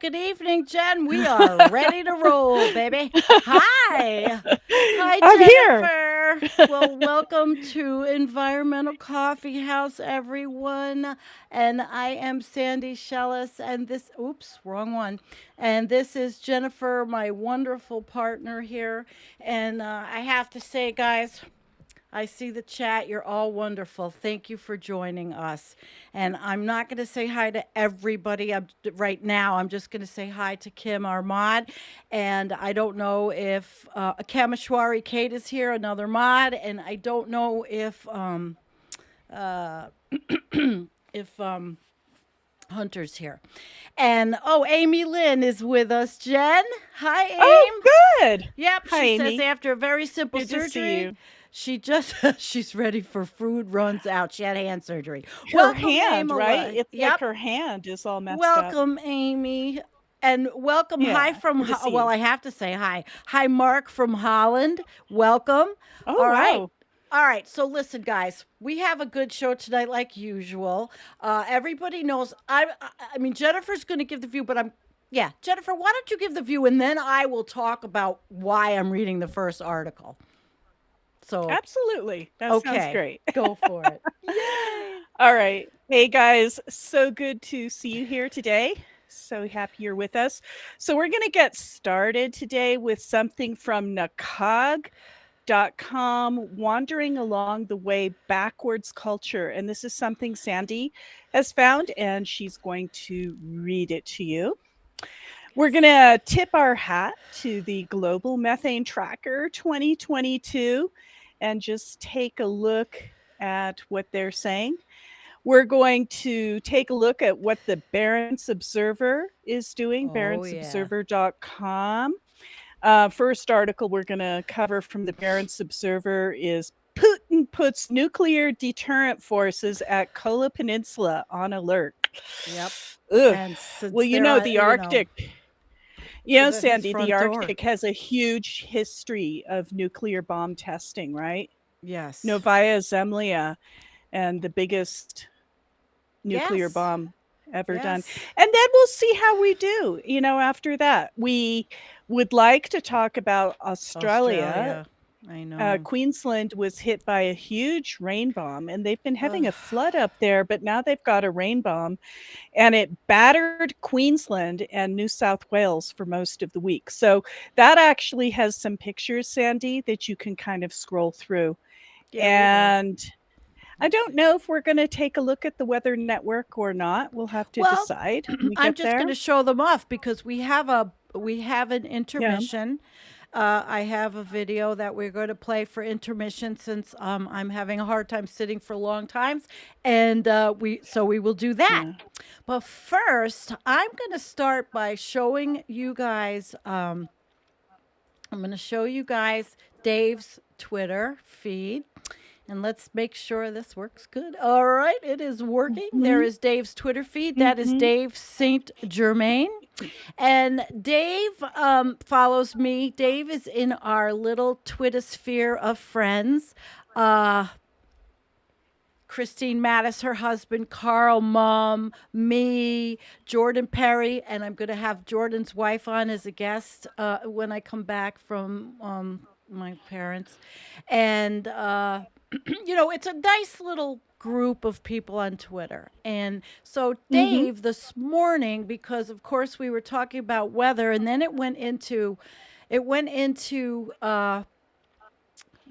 Good evening, Jen. We are ready to roll, baby. Hi. Hi, I'm here. Jennifer. Well, welcome to Environmental Coffee House, everyone. And I am Sandy Schoelles, and oops, wrong one. And this is Jennifer, my wonderful partner here. And I have to say, guys, I see the chat. You're all wonderful. Thank you for joining us. And I'm not going to say hi to everybody right now. I'm just going to say hi to Kim Armad. And I don't know if Kameshwari Kate is here, another mod. And I don't know uh, if Hunter's here. And oh, Amy Lynn is with us. Jen, hi, Oh, Aim. good. Yep, Hi, she says Amy. after a very simple Good to see surgery, you. she just she's ready for food runs out. She had hand surgery. Her Welcome, hand, right? Amy. It's like Yep. her hand is all messed up. Welcome, Amy. And welcome. Hi Yeah, from good to see well, you. I have to say hi. Hi, Mark from Holland. Welcome. Oh, All right. wow. All right, so listen, guys, we have a good show tonight, like usual. Everybody knows. I mean, Jennifer's going to give the view, but yeah, Jennifer, why don't you give the view, and then I will talk about why I'm reading the first article. So, Absolutely. That sounds okay, great. go for it. Yay! All right. Hey, guys. So good to see you here today. So happy you're with us. So we're going to get started today with something from Nakag.com, Wandering Along the Way Backwards Culture. And this is something Sandy has found, and she's going to read it to you. We're going to tip our hat to the Global Methane Tracker 2022 and just take a look at what they're saying. We're going to take a look at what the Barents Observer is doing, Oh, yeah. barentsobserver.com. First article we're going to cover from the Barents Observer is Putin puts nuclear deterrent forces at Kola Peninsula on alert. Yep. Ugh. And Well, since they're on, the Arctic, his Sandy, the front door. Arctic has a huge history of nuclear bomb testing, right? Yes. Novaya Zemlya, and the biggest nuclear Yes. bomb ever done. Yes. And then we'll see how we do, after that. We would like to talk about Australia. Australia. I know. Queensland was hit by a huge rain bomb, and they've been having Ugh. a flood up there, but now they've got a rain bomb, and it battered Queensland and New South Wales for most of the week. So that actually has some pictures, Sandy, that you can kind of scroll through. Yeah, we will. And I don't know if we're going to take a look at the Weather Network or not. We'll have to Well, decide when we I'm get just going there. to show them off because we have an Yeah. intermission. I have a video that we're going to play for intermission since I'm having a hard time sitting for long times, and we will do that. Yeah. But first, I'm going to start by showing you guys. I'm going to show you guys Dave's Twitter feed. And let's make sure this works good. All right, it is working. There Mm-hmm. is Dave's Twitter feed. That is Mm-hmm. Dave St. Germain. And Dave follows me. Dave is in our little Twitter sphere of friends. Christine Mattis, her husband, Carl, mom, me, Jordan Perry, and I'm going to have Jordan's wife on as a guest when I come back from my parents. And it's a nice little group of people on Twitter. And so Mm-hmm. Dave this morning, because of course we were talking about weather, and then it went into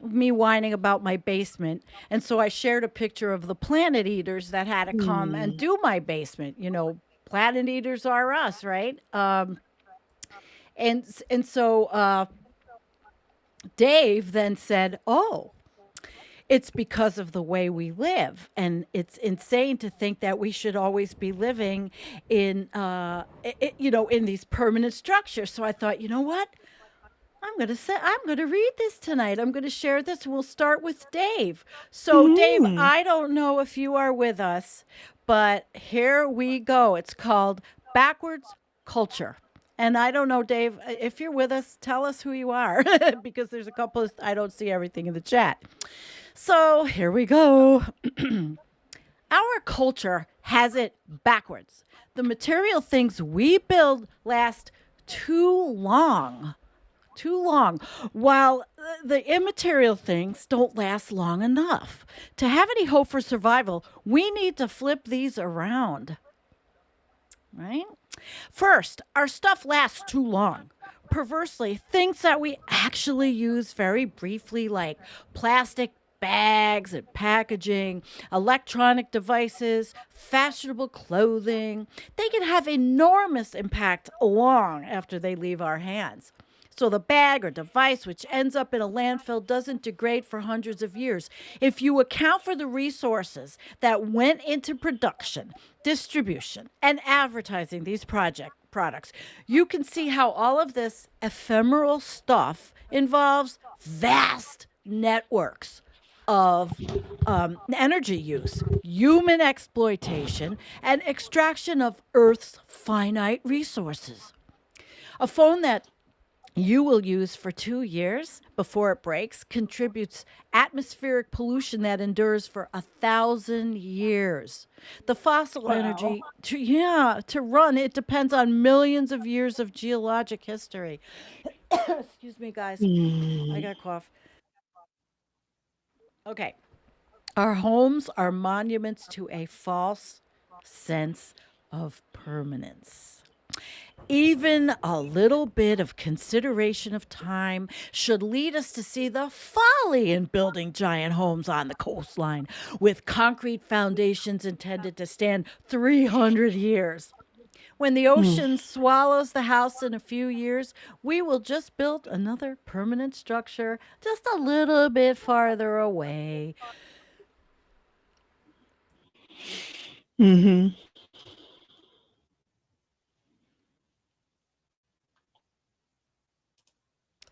me whining about my basement. And so I shared a picture of the planet eaters that had to come and Mm. do my basement. Planet eaters are us, right? And so Dave then said, "Oh, it's because of the way we live, and it's insane to think that we should always be living in these permanent structures." So I thought, you know what? I'm going to read this tonight. I'm going to share this. We'll start with Dave. So, Dave, Mm. I don't know if you are with us, but here we go. It's called Backwards Culture. And I don't know, Dave, if you're with us, tell us who you are because there's a couple I don't see everything in the chat. So, here we go. Our culture has it backwards. The material things we build last too long, too long, while the immaterial things don't last long enough. To have any hope for survival, we need to flip these around, right? First, our stuff lasts too long. Perversely, things that we actually use very briefly, like plastic bags and packaging, electronic devices, fashionable clothing, they can have enormous impact long after they leave our hands. So the bag or device which ends up in a landfill doesn't degrade for hundreds of years. If you account for the resources that went into production, distribution, and advertising these products, you can see how all of this ephemeral stuff involves vast networks of energy use, human exploitation, and extraction of Earth's finite resources. A phone that you will use for 2 years before it breaks contributes atmospheric pollution that endures for 1,000 years. The fossil Wow. energy to run it depends on millions of years of geologic history. Excuse me, guys. I Mm. got a cough. Okay. Our homes are monuments to a false sense of permanence. Even a little bit of consideration of time should lead us to see the folly in building giant homes on the coastline with concrete foundations intended to stand 300 years. When the Mm. ocean swallows the house in a few years, we will just build another permanent structure just a little bit farther away. Mhm.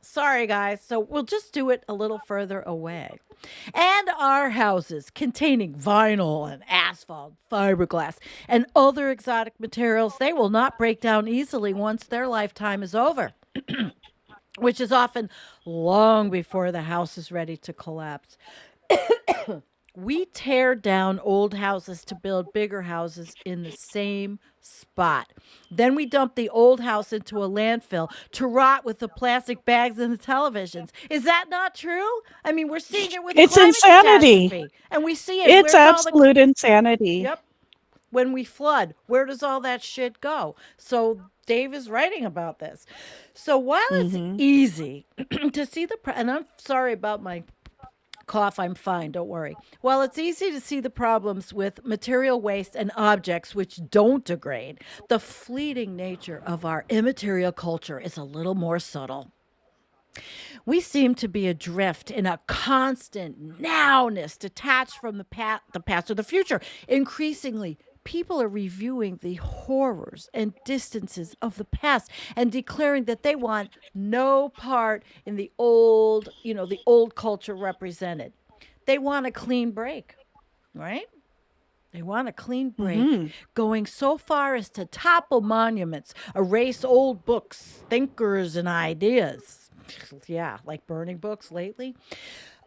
Sorry, guys. So we'll just do it a little further away. And our houses containing vinyl and asphalt, fiberglass, and other exotic materials, they will not break down easily once their lifetime is over, which is often long before the house is ready to collapse. We tear down old houses to build bigger houses in the same spot. Then we dump the old house into a landfill to rot with the plastic bags and the televisions. Is that not true? I mean, we're seeing it with It's climate insanity. catastrophe. And we see it. It's Where's all the. absolute insanity. Yep. When we flood, where does all that shit go? So Dave is writing about this. So while it's Mhm. easy to see and I'm sorry about my cough, I'm fine, don't worry. While it's easy to see the problems with material waste and objects which don't degrade, the fleeting nature of our immaterial culture is a little more subtle. We seem to be adrift in a constant nowness detached from the past or the future. Increasingly, people are reviewing the horrors and distances of the past and declaring that they want no part in the old culture represented. They want a clean break, right? They want a clean break, Mhm. going so far as to topple monuments, erase old books, thinkers, and ideas. Yeah, like burning books lately.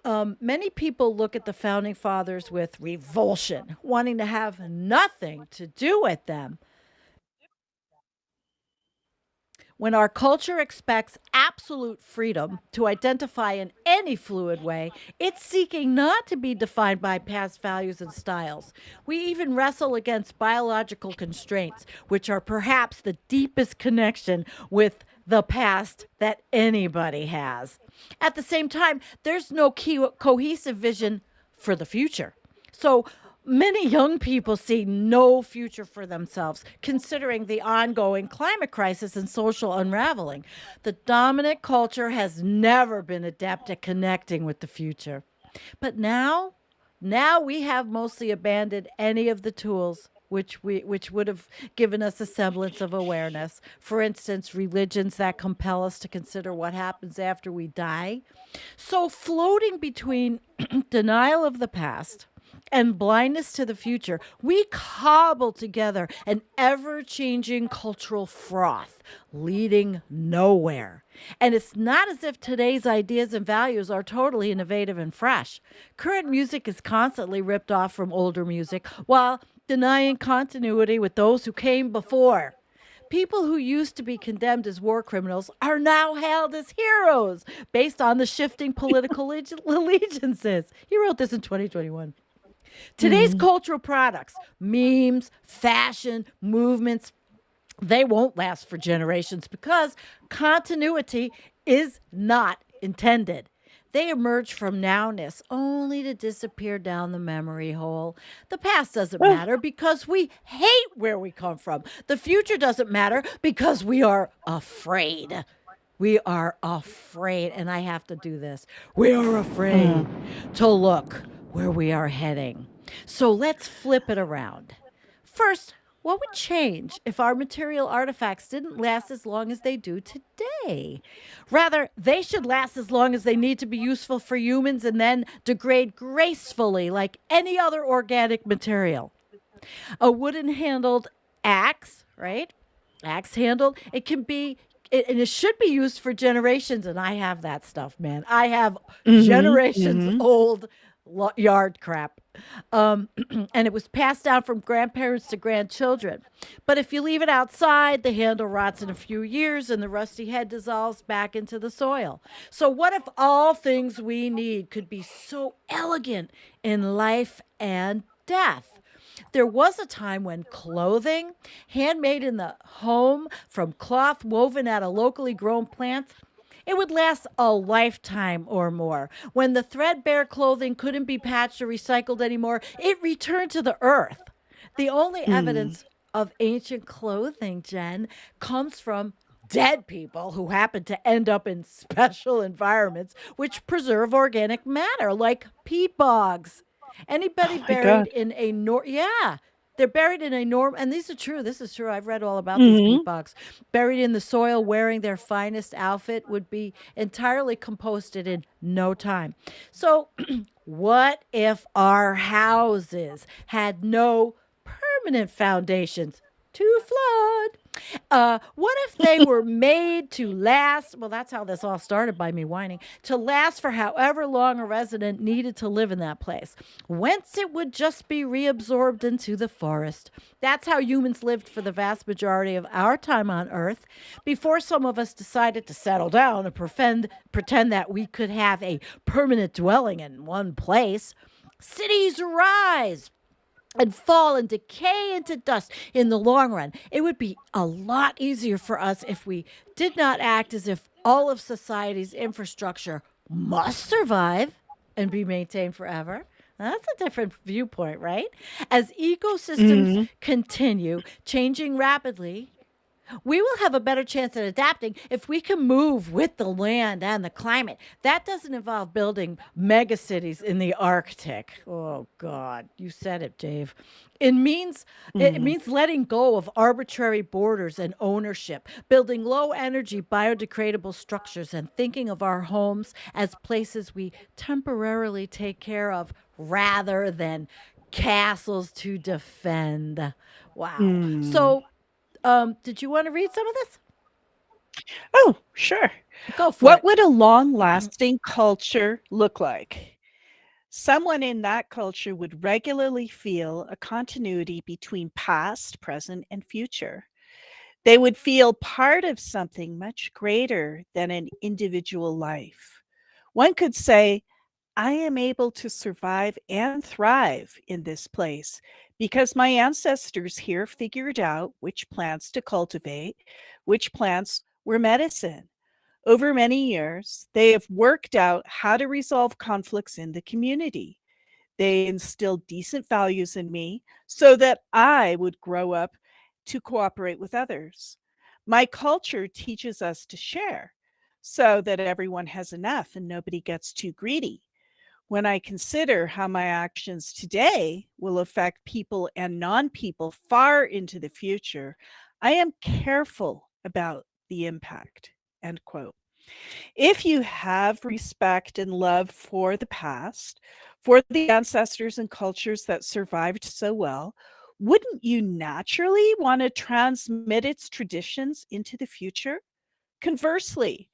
Many people look at the founding fathers with revulsion, wanting to have nothing to do with them. When our culture expects absolute freedom to identify in any fluid way, it's seeking not to be defined by past values and styles. We even wrestle against biological constraints, which are perhaps the deepest connection with the past that anybody has. At the same time, there's no cohesive vision for the future. So many young people see no future for themselves, considering the ongoing climate crisis and social unraveling. The dominant culture has never been adept at connecting with the future. But now we have mostly abandoned any of the tools which would have given us a semblance of awareness. For instance, religions that compel us to consider what happens after we die. So floating between denial of the past and blindness to the future, we cobble together an ever changing cultural froth leading nowhere. And it's not as if today's ideas and values are totally innovative and fresh. Current music is constantly ripped off from older music while denying continuity with those who came before. People who used to be condemned as war criminals are now hailed as heroes based on the shifting political allegiances. He wrote this in 2021. Today's Mm. cultural products, memes, fashion, movements, they won't last for generations because continuity is not intended. They emerge from nowness only to disappear down the memory hole. The past doesn't Ah, matter because we hate where we come from. The future doesn't matter because we are afraid. We are afraid, and I have to do this. We are afraid mm. to look where we are heading. So let's flip it around. First, what would change if our material artifacts didn't last as long as they do today? Rather, they should last as long as they need to be useful for humans and then degrade gracefully like any other organic material. A wooden handled axe, right? Axe handled, it can be and it should be used for generations. And I have that stuff, man. I have Mhm, generations mhm. old yard crap. And it was passed down from grandparents to grandchildren. But if you leave it outside, the handle rots in a few years and the rusty head dissolves back into the soil. So, what if all things we need could be so elegant in life and death? There was a time when clothing, handmade in the home from cloth woven out of locally grown plants, it would last a lifetime or more. When the threadbare clothing couldn't be patched or recycled anymore, it returned to the earth. The only Mm. evidence of ancient clothing, Jen, comes from dead people who happen to end up in special environments which preserve organic matter, like peat bogs. Anybody Oh my god. buried in a yeah, they're buried in a and these are true. This is true. I've read all about these peat Mhm. bogs. Buried in the soil, wearing their finest outfit, would be entirely composted in no time. So, what if our houses had no permanent foundations? Too flawed. What if they were made to last? Well, that's how this all started by me whining. To last for however long a resident needed to live in that place, whence it would just be reabsorbed into the forest. That's how humans lived for the vast majority of our time on Earth before some of us decided to settle down and pretend that we could have a permanent dwelling in one place. Cities rise and fall and decay into dust in the long run. It would be a lot easier for us if we did not act as if all of society's infrastructure must survive and be maintained forever. That's a different viewpoint, right? As ecosystems Mhm. continue changing rapidly, we will have a better chance at adapting if we can move with the land and the climate. That doesn't involve building megacities in the Arctic. Oh God, you said it, Dave. It Mhm. means letting go of arbitrary borders and ownership, building low energy biodegradable structures and thinking of our homes as places we temporarily take care of rather than castles to defend. Wow. Mm. So did you want to read some of this? Oh, sure. Go for What it. would a long-lasting culture look like? Someone in that culture would regularly feel a continuity between past, present, and future. They would feel part of something much greater than an individual life. One could say, I am able to survive and thrive in this place because my ancestors here figured out which plants to cultivate, which plants were medicine. Over many years, they have worked out how to resolve conflicts in the community. They instilled decent values in me so that I would grow up to cooperate with others. My culture teaches us to share so that everyone has enough and nobody gets too greedy. When I consider how my actions today will affect people and non people far into the future, I am careful about the impact. End quote. If you have respect and love for the past, for the ancestors and cultures that survived so well, wouldn't you naturally want to transmit its traditions into the future? Conversely,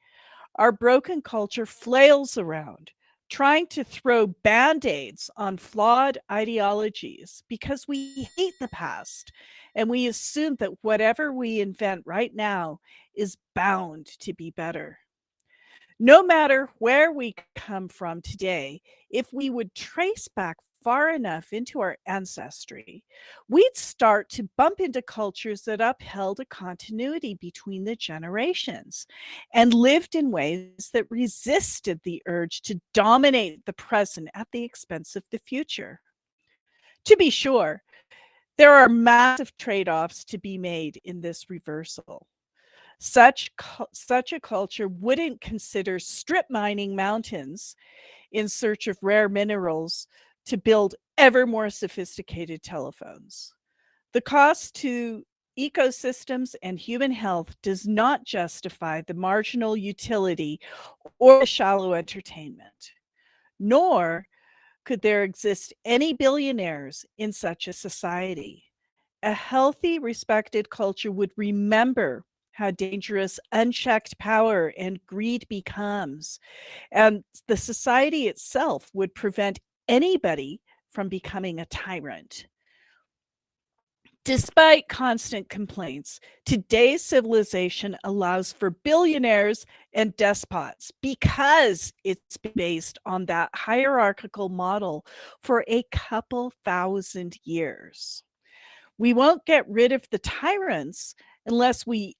Our broken culture flails around, trying to throw band aids on flawed ideologies because we hate the past and we assume that whatever we invent right now is bound to be better. No matter where we come from today, if we would trace back far enough into our ancestry, we'd start to bump into cultures that upheld a continuity between the generations and lived in ways that resisted the urge to dominate the present at the expense of the future. To be sure, there are massive trade offs to be made in this reversal. Such a culture wouldn't consider strip mining mountains in search of rare minerals to build ever more sophisticated telephones. The cost to ecosystems and human health does not justify the marginal utility or the shallow entertainment, nor could there exist any billionaires in such a society. A healthy, respected culture would remember how dangerous unchecked power and greed becomes, and the society itself would prevent anybody from becoming a tyrant. Despite constant complaints, today's civilization allows for billionaires and despots because it's based on that hierarchical model for a couple thousand years. We won't get rid of the tyrants unless we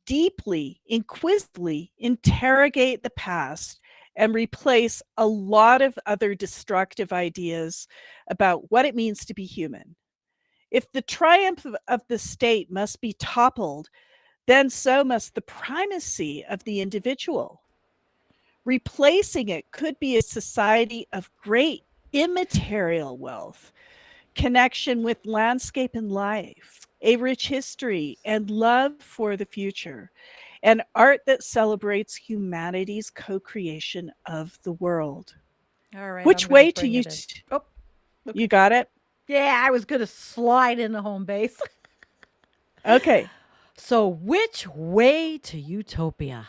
deeply, inquisitively interrogate the past and replace a lot of other destructive ideas about what it means to be human. If the triumph of the state must be toppled, then so must the primacy of the individual. Replacing it could be a society of great immaterial wealth, connection with landscape and life, a rich history and love for the future, and art that celebrates humanity's co creation of the world. All right, I'm Which going to way to bring you? it in. Oh, You okay. got it? Yeah, I was going to slide into home base. Okay. So, which way to utopia?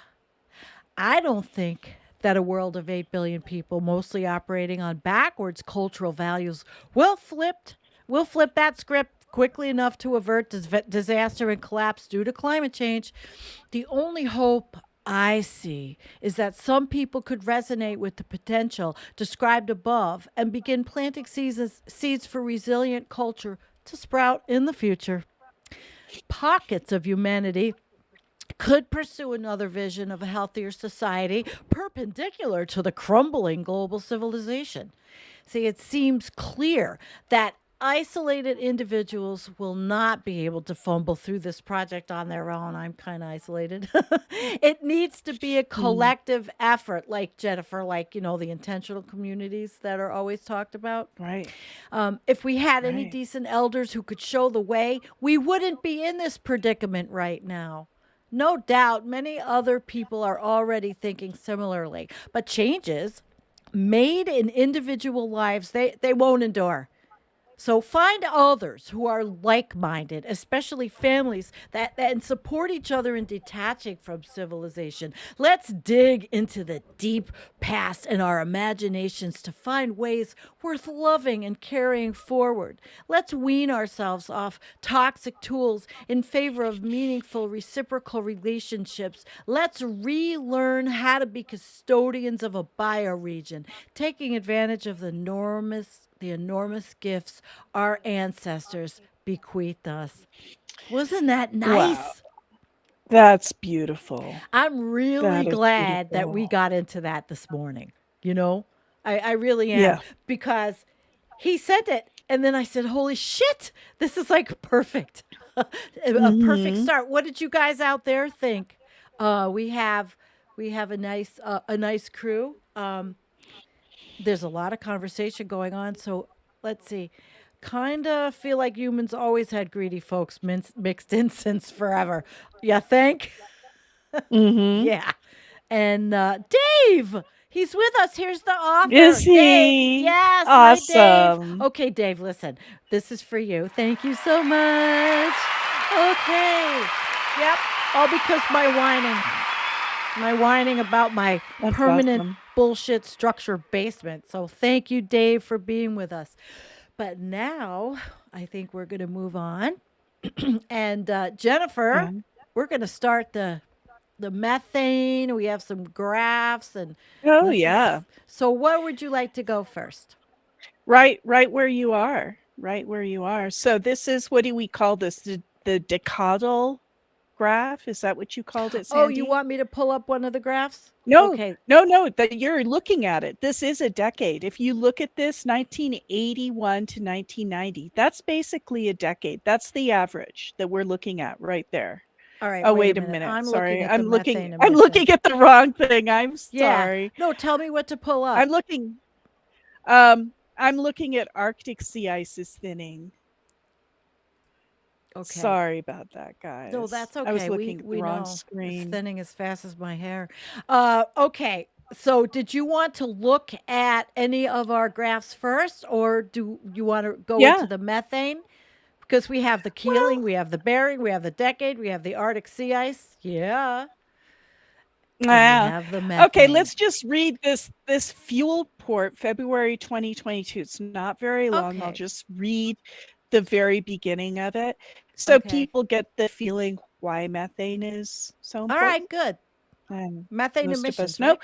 I don't think that a world of 8 billion people, mostly operating on backwards cultural values, will flip that script quickly enough to avert disaster and collapse due to climate change. The only hope I see is that some people could resonate with the potential described above and begin planting seeds for resilient culture to sprout in the future. Pockets of humanity could pursue another vision of a healthier society perpendicular to the crumbling global civilization. See, it seems clear that isolated individuals will not be able to fumble through this project on their own. I'm kind of isolated. It needs to be a Mm, collective effort, like Jennifer, like, the intentional communities that are always talked about. right, If we had any right. decent elders who could show the way, we wouldn't be in this predicament right now. No doubt many other people are already thinking similarly, but changes made in individual lives, they won't endure. So find others who are like-minded, especially families that and support each other in detaching from civilization. Let's dig into the deep past and our imaginations to find ways worth loving and carrying forward. Let's wean ourselves off toxic tools in favor of meaningful reciprocal relationships. Let's relearn how to be custodians of a bioregion, taking advantage of the enormous gifts our ancestors bequeathed us. Wasn't that Wow. nice? That's beautiful. I'm really That is glad that we beautiful. got into that this morning. You know, I really am Yeah. because he sent it. And then I said, holy shit, this is like perfect. A perfect Hmm. start. What did you guys out there think? We have a nice crew. There's a lot of conversation going on. So let's see. Kind of feel like humans always had greedy folks mixed in since forever. You think? Hmm. Yeah. And Dave, he's with us. Here's the Is author, Dave. he? Yes, hi, Dave. Awesome. Okay, Dave, listen. This is for you. Thank you so much. Okay. Yep. All because my whining. my whining about my That's permanent awesome. bullshit structure basement. So thank you, Dave, for being with us. But now I think we're going to move on. And Jennifer, Yeah. we're going to start the methane. We have some graphs, and Oh, this yeah. is so. What would you like to go first? Right where you are. Right where you are. So this is, what do we call this? The decadal graph? Is that what you called it, Oh, you Sandy? want me to pull up one of the graphs? No, Okay. no, that you're looking at it. This is a decade. If you look at this, 1981 to 1990, that's basically a decade. That's the average that we're looking at right there. All right. Oh, Wait a wait a minute. minute. I'm looking Sorry. at the methane I'm looking emissions. at the wrong thing. I'm Yeah. sorry. No, tell me what to pull I'm up. looking I'm looking at Arctic sea ice is thinning. Okay. Sorry about that, No, guys. that's I was okay. We looking at the we wrong know it's screen. thinning as fast as my hair. Okay. So, did you want to look at any of our graphs first, or do you want to go into Yeah. the methane? Because we have the Well, Keeling, we have the Bering, we have the Decade, we have the Arctic sea ice. Yeah. And we yeah. have the Okay, methane. let's just read this fuel report, February 2022. It's not very long. I'll Okay. just read the very beginning of it so Okay. people get the feeling why methane is so All right. important. Good. And Methane most of us emissions, know. right?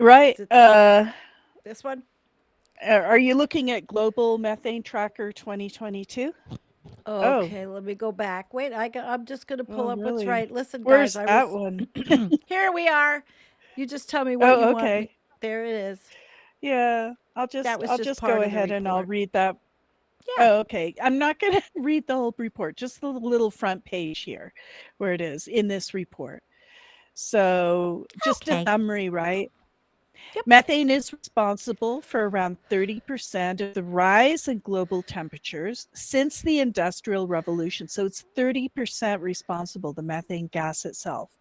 Right. Is it this one? Are you looking at Global Methane Tracker 2022? Oh, Okay, let me go back. Wait, I'm just going to pull oh, up what's really? right. Listen, guys, Where's I that was one? here we are. You just tell me what you Oh, want me. okay. There it is. Yeah, That was I'll just just go part of the ahead and I'll report. read that. Yeah. Oh, okay. I'm not going to read the whole report, just the little front page here where it is in this report. So, just a Okay. summary, right? Yep. Methane is responsible for around 30% of the rise in global temperatures since the Industrial Revolution. So it's 30% responsible, the methane gas itself.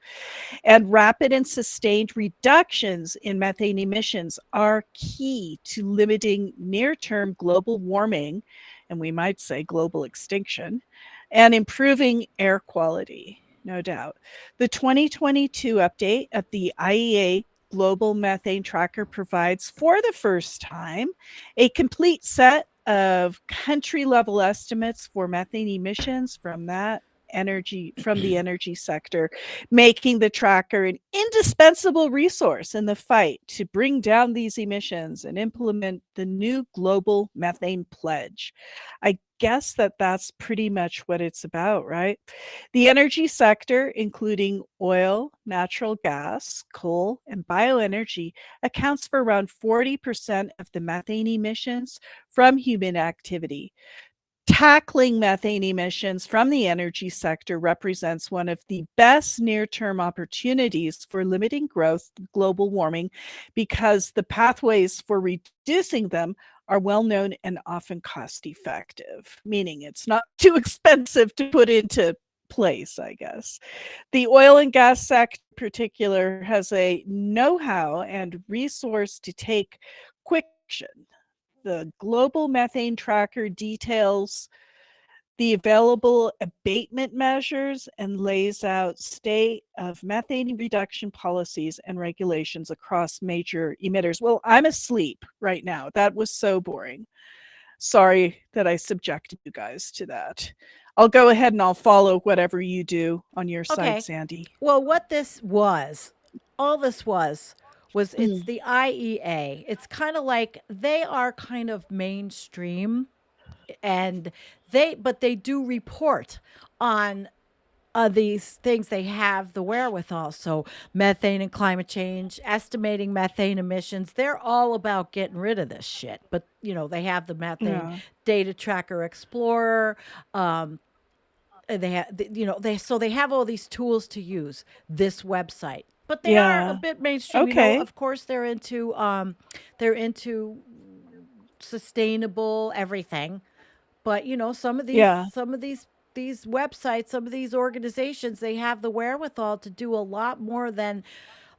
And rapid and sustained reductions in methane emissions are key to limiting near-term global warming, and we might say global extinction, and improving air quality, no doubt. The 2022 update of the IEA Global Methane Tracker provides, for the first time, a complete set of country level estimates for methane emissions from the energy sector, making the tracker an indispensable resource in the fight to bring down these emissions and implement the new global methane pledge. I guess that's pretty much what it's about, right? The energy sector, including oil, natural gas, coal, and bioenergy, accounts for around 40% of the methane emissions from human activity. Tackling methane emissions from the energy sector represents one of the best near-term opportunities for limiting growth of global warming because the pathways for reducing them are well known and often cost effective, meaning it's not too expensive to put into place, I guess. The oil and gas sector in particular has a know-how and resource to take quick action. The global methane tracker details the available abatement measures and lays out state of methane reduction policies and regulations across major emitters. Well, I'm asleep right now. That was so boring. Sorry that I subjected you guys to that. I'll go ahead and I'll follow whatever you do on your side, Okay. Sandy. Well, what this was, all this was it's Mm. the IEA. It's kind of like they are kind of mainstream, and they do report on these things. They have the wherewithal. So methane and climate change, estimating methane emissions, they're all about getting rid of this shit. But they have the methane Yeah. data tracker explorer. And they have, they have all these tools to use this website. But they are a Yeah. bit mainstream. Okay. Of course, they're into sustainable everything. But some of these Yeah. some of these websites, some of these organizations, they have the wherewithal to do a lot more than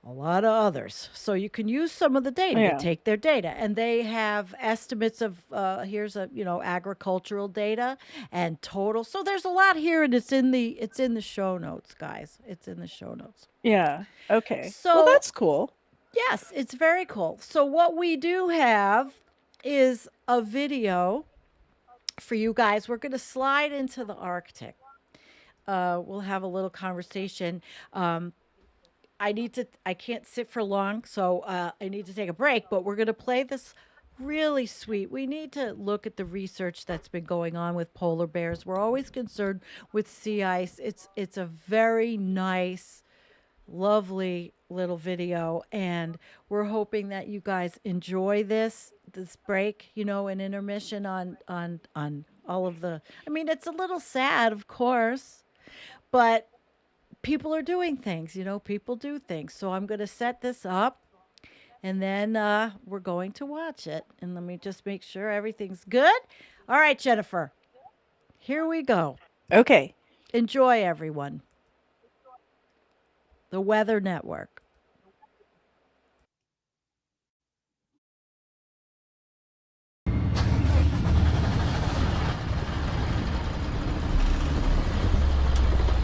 a lot of others. So you can use some of the data to Yeah. take their data, and they have estimates of here's a agricultural data and total. So there's a lot here, and it's in the show notes, guys. It's in the show notes. Yeah. Okay. Well, So that's cool. yes, it's very cool. So what we do have is a video for you guys. We're going to slide into the Arctic. We'll have a little conversation. I can't sit for long, so I need to take a break, but we're going to play this really sweet. We need to look at the research that's been going on with polar bears. We're always concerned with sea ice. It's a very nice, lovely little video, and we're hoping that you guys enjoy this break, an intermission on all of the. I mean, it's a little sad, of course, but people are doing things, people do things. So I'm going to set this up, and then we're going to watch it. And let me just make sure everything's good. All right, Jennifer, here we go. Okay. Enjoy, everyone. The Weather Network.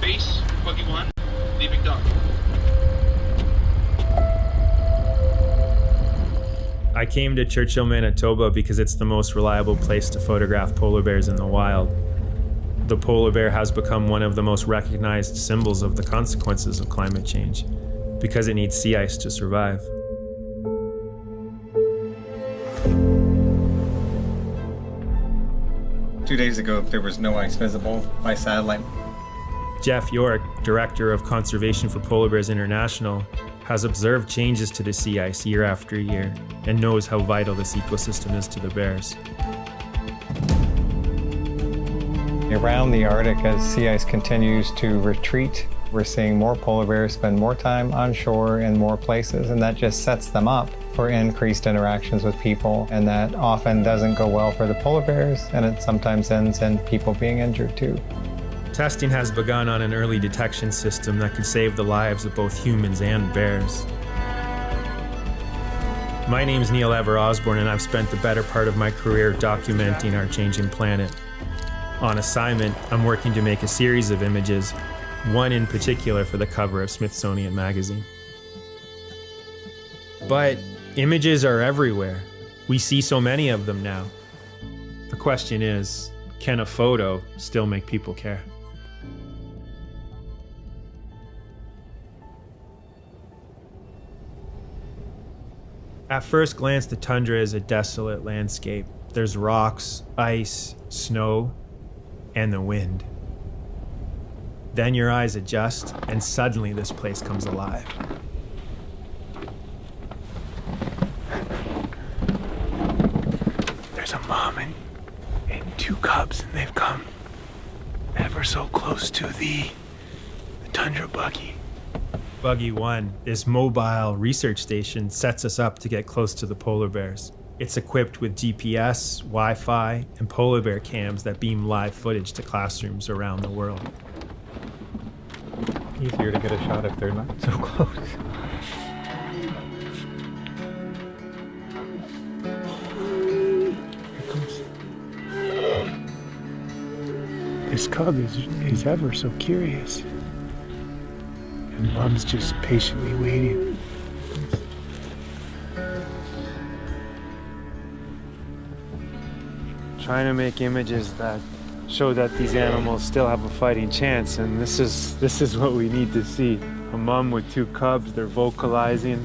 Base, Buggy 1, leaving dock. I came to Churchill, Manitoba because it's the most reliable place to photograph polar bears in the wild. The polar bear has become one of the most recognized symbols of the consequences of climate change because it needs sea ice to survive. Two days ago, there was no ice visible by satellite. Jeff York, Director of Conservation for Polar Bears International, has observed changes to the sea ice year after year and knows how vital this ecosystem is to the bears. Around the Arctic, as sea ice continues to retreat, we're seeing more polar bears spend more time on shore in more places, and that just sets them up for increased interactions with people, and that often doesn't go well for the polar bears, and it sometimes ends in people being injured too. Testing has begun on an early detection system that could save the lives of both humans and bears. My name's Neil Ever Osborne, and I've spent the better part of my career documenting our changing planet. On assignment, I'm working to make a series of images, one in particular for the cover of Smithsonian Magazine. But images are everywhere. We see so many of them now. The question is, can a photo still make people care? At first glance, the tundra is a desolate landscape. There's rocks, ice, snow, and the wind. Then your eyes adjust, and suddenly this place comes alive. There's a mom and two cubs, and they've come ever so close to the tundra buggy. Buggy 1, this mobile research station, sets us up to get close to the polar bears. It's equipped with GPS, Wi-Fi, and polar bear cams that beam live footage to classrooms around the world. Easier to get a shot if they're not so close. Here comes. This cub is ever so curious. And Mom's just patiently waiting. Trying to make images that show that these animals still have a fighting chance, and this is what we need to see. A mom with two cubs, they're vocalizing.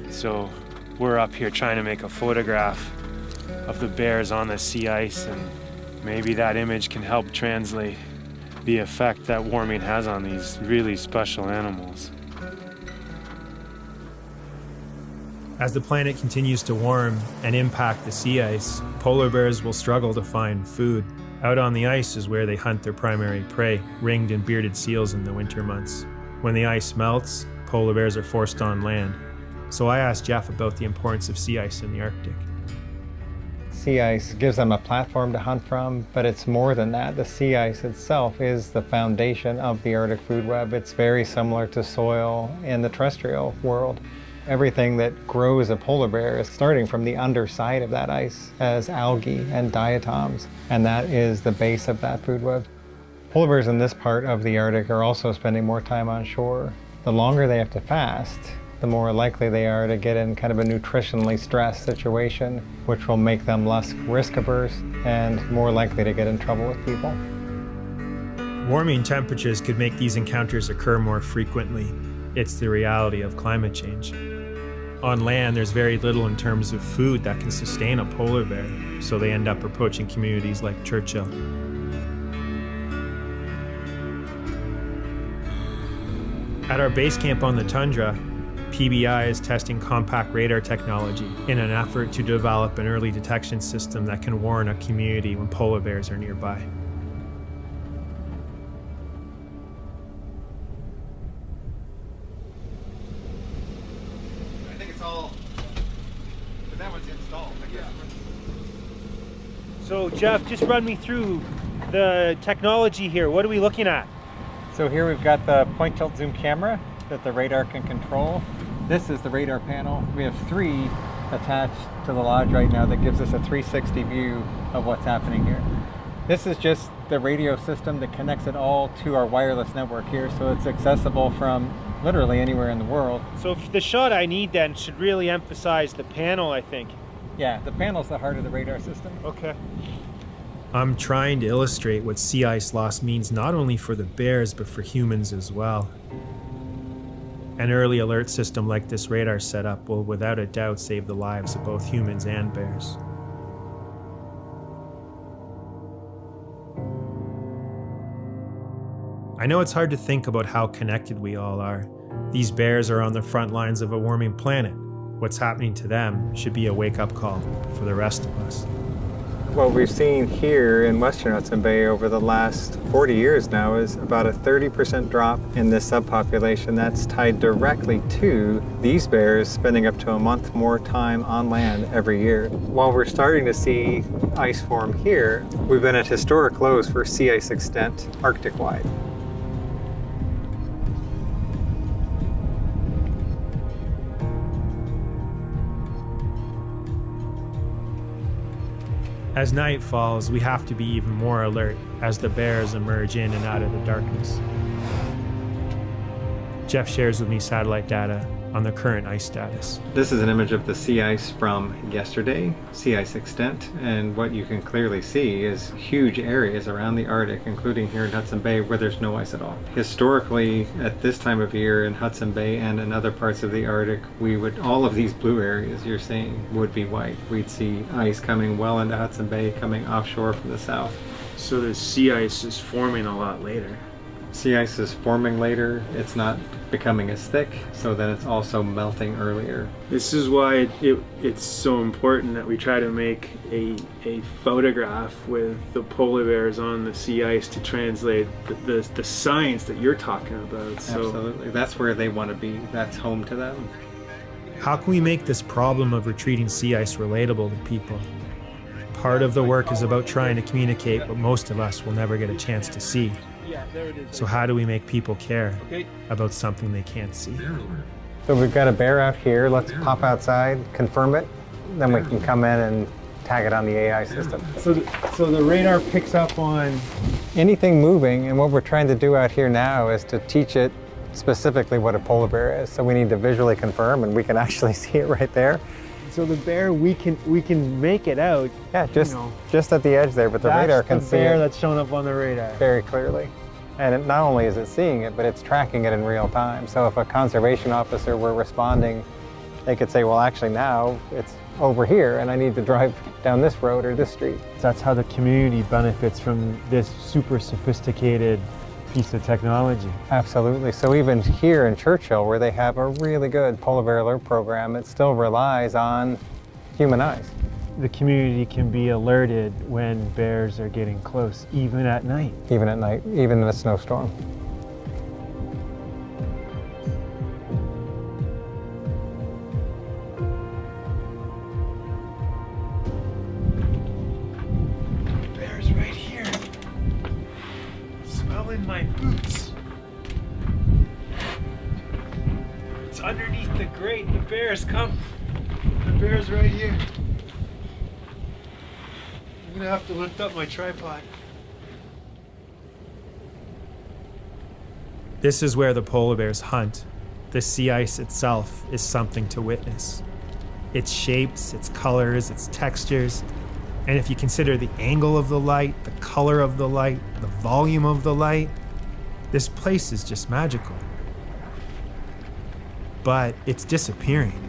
So we're up here trying to make a photograph of the bears on the sea ice, and maybe that image can help translate the effect that warming has on these really special animals. As the planet continues to warm and impact the sea ice, polar bears will struggle to find food. Out on the ice is where they hunt their primary prey, ringed and bearded seals in the winter months. When the ice melts, polar bears are forced on land. So I asked Jeff about the importance of sea ice in the Arctic. Sea sea ice gives them a platform to hunt from, but it's more than that. The sea ice itself is the foundation of the Arctic food web. It's very similar to soil in the terrestrial world. Everything that grows a polar bear is starting from the underside of that ice as algae and diatoms, and that is the base of that food web. Polar bears in this part of the Arctic are also spending more time on shore. The longer they have to fast, the more likely they are to get in kind of a nutritionally stressed situation, which will make them less risk averse and more likely to get in trouble with people. Warming temperatures could make these encounters occur more frequently. It's the reality of climate change. On land, there's very little in terms of food that can sustain a polar bear, so they end up approaching communities like Churchill. At our base camp on the tundra, PBI is testing compact radar technology in an effort to develop an early detection system that can warn a community when polar bears are nearby. I think it's all. But that one's installed. So Jeff, just run me through the technology here. What are we looking at? So here we've got the point tilt zoom camera that the radar can control. This is the radar panel. We have 3 attached to the lodge right now that gives us a 360 view of what's happening here. This is just the radio system that connects it all to our wireless network here, so it's accessible from literally anywhere in the world. So the shot I need then should really emphasize the panel, I think. Yeah, the panel's the heart of the radar system. Okay. I'm trying to illustrate what sea ice loss means not only for the bears, but for humans as well. An early alert system like this radar setup will without a doubt save the lives of both humans and bears. I know it's hard to think about how connected we all are. These bears are on the front lines of a warming planet. What's happening to them should be a wake-up call for the rest of us. What we've seen here in Western Hudson Bay over the last 40 years now is about a 30% drop in this subpopulation. That's tied directly to these bears spending up to a month more time on land every year. While we're starting to see ice form here, we've been at historic lows for sea ice extent Arctic-wide. As night falls, we have to be even more alert as the bears emerge in and out of the darkness. Jeff shares with me satellite data on the current ice status. This is an image of the sea ice from yesterday, sea ice extent, and what you can clearly see is huge areas around the Arctic, including here in Hudson Bay, where there's no ice at all. Historically, at this time of year in Hudson Bay and in other parts of the Arctic, all of these blue areas you're seeing would be white. We'd see ice coming well into Hudson Bay, coming offshore from the south. So the sea ice is forming a lot later. Sea ice is forming later, it's not becoming as thick, so then it's also melting earlier. This is why it's so important that we try to make a photograph with the polar bears on the sea ice to translate the science that you're talking about. So, absolutely, that's where they want to be, that's home to them. how can we make this problem of retreating sea ice relatable to people? Part of the work is about trying to communicate what most of us will never get a chance to see. So how do we make people care about something they can't see? So we've got a bear out here. Let's pop outside, confirm it, then we can come in and tag it on the AI system. So the radar picks up on anything moving, and what we're trying to do out here now is to teach it specifically what a polar bear is. So we need to visually confirm, and we can actually see it right there. So the bear, we can make it out. Yeah, just at the edge there, but the radar can see it. That's the bear that's shown up on the radar. Very clearly. And not only is it seeing it, but it's tracking it in real time. So if a conservation officer were responding, they could say, well, actually now it's over here and I need to drive down this road or this street. That's how the community benefits from this super sophisticated piece of technology. Absolutely. So even here in Churchill, where they have a really good polar bear alert program, it still relies on human eyes. The community can be alerted when bears are getting close, even at night. Even at night, even in a snowstorm. in my boots. It's underneath the grate. The bears come. The bear's right here. I'm gonna have to lift up my tripod. This is where the polar bears hunt. The sea ice itself is something to witness. Its shapes, its colors, its textures. And if you consider the angle of the light, the color of the light, the volume of the light, this place is just magical. But it's disappearing.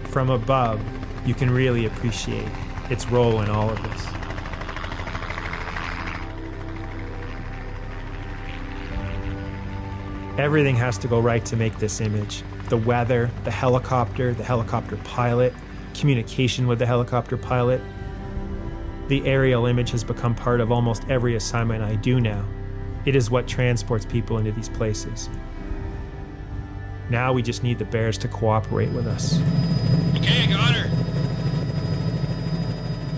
From above, you can really appreciate its role in all of this. Everything has to go right to make this image. The weather, the helicopter pilot, communication with the helicopter pilot. The aerial image has become part of almost every assignment I do now. It is what transports people into these places. Now we just need the bears to cooperate with us. Okay, I got her.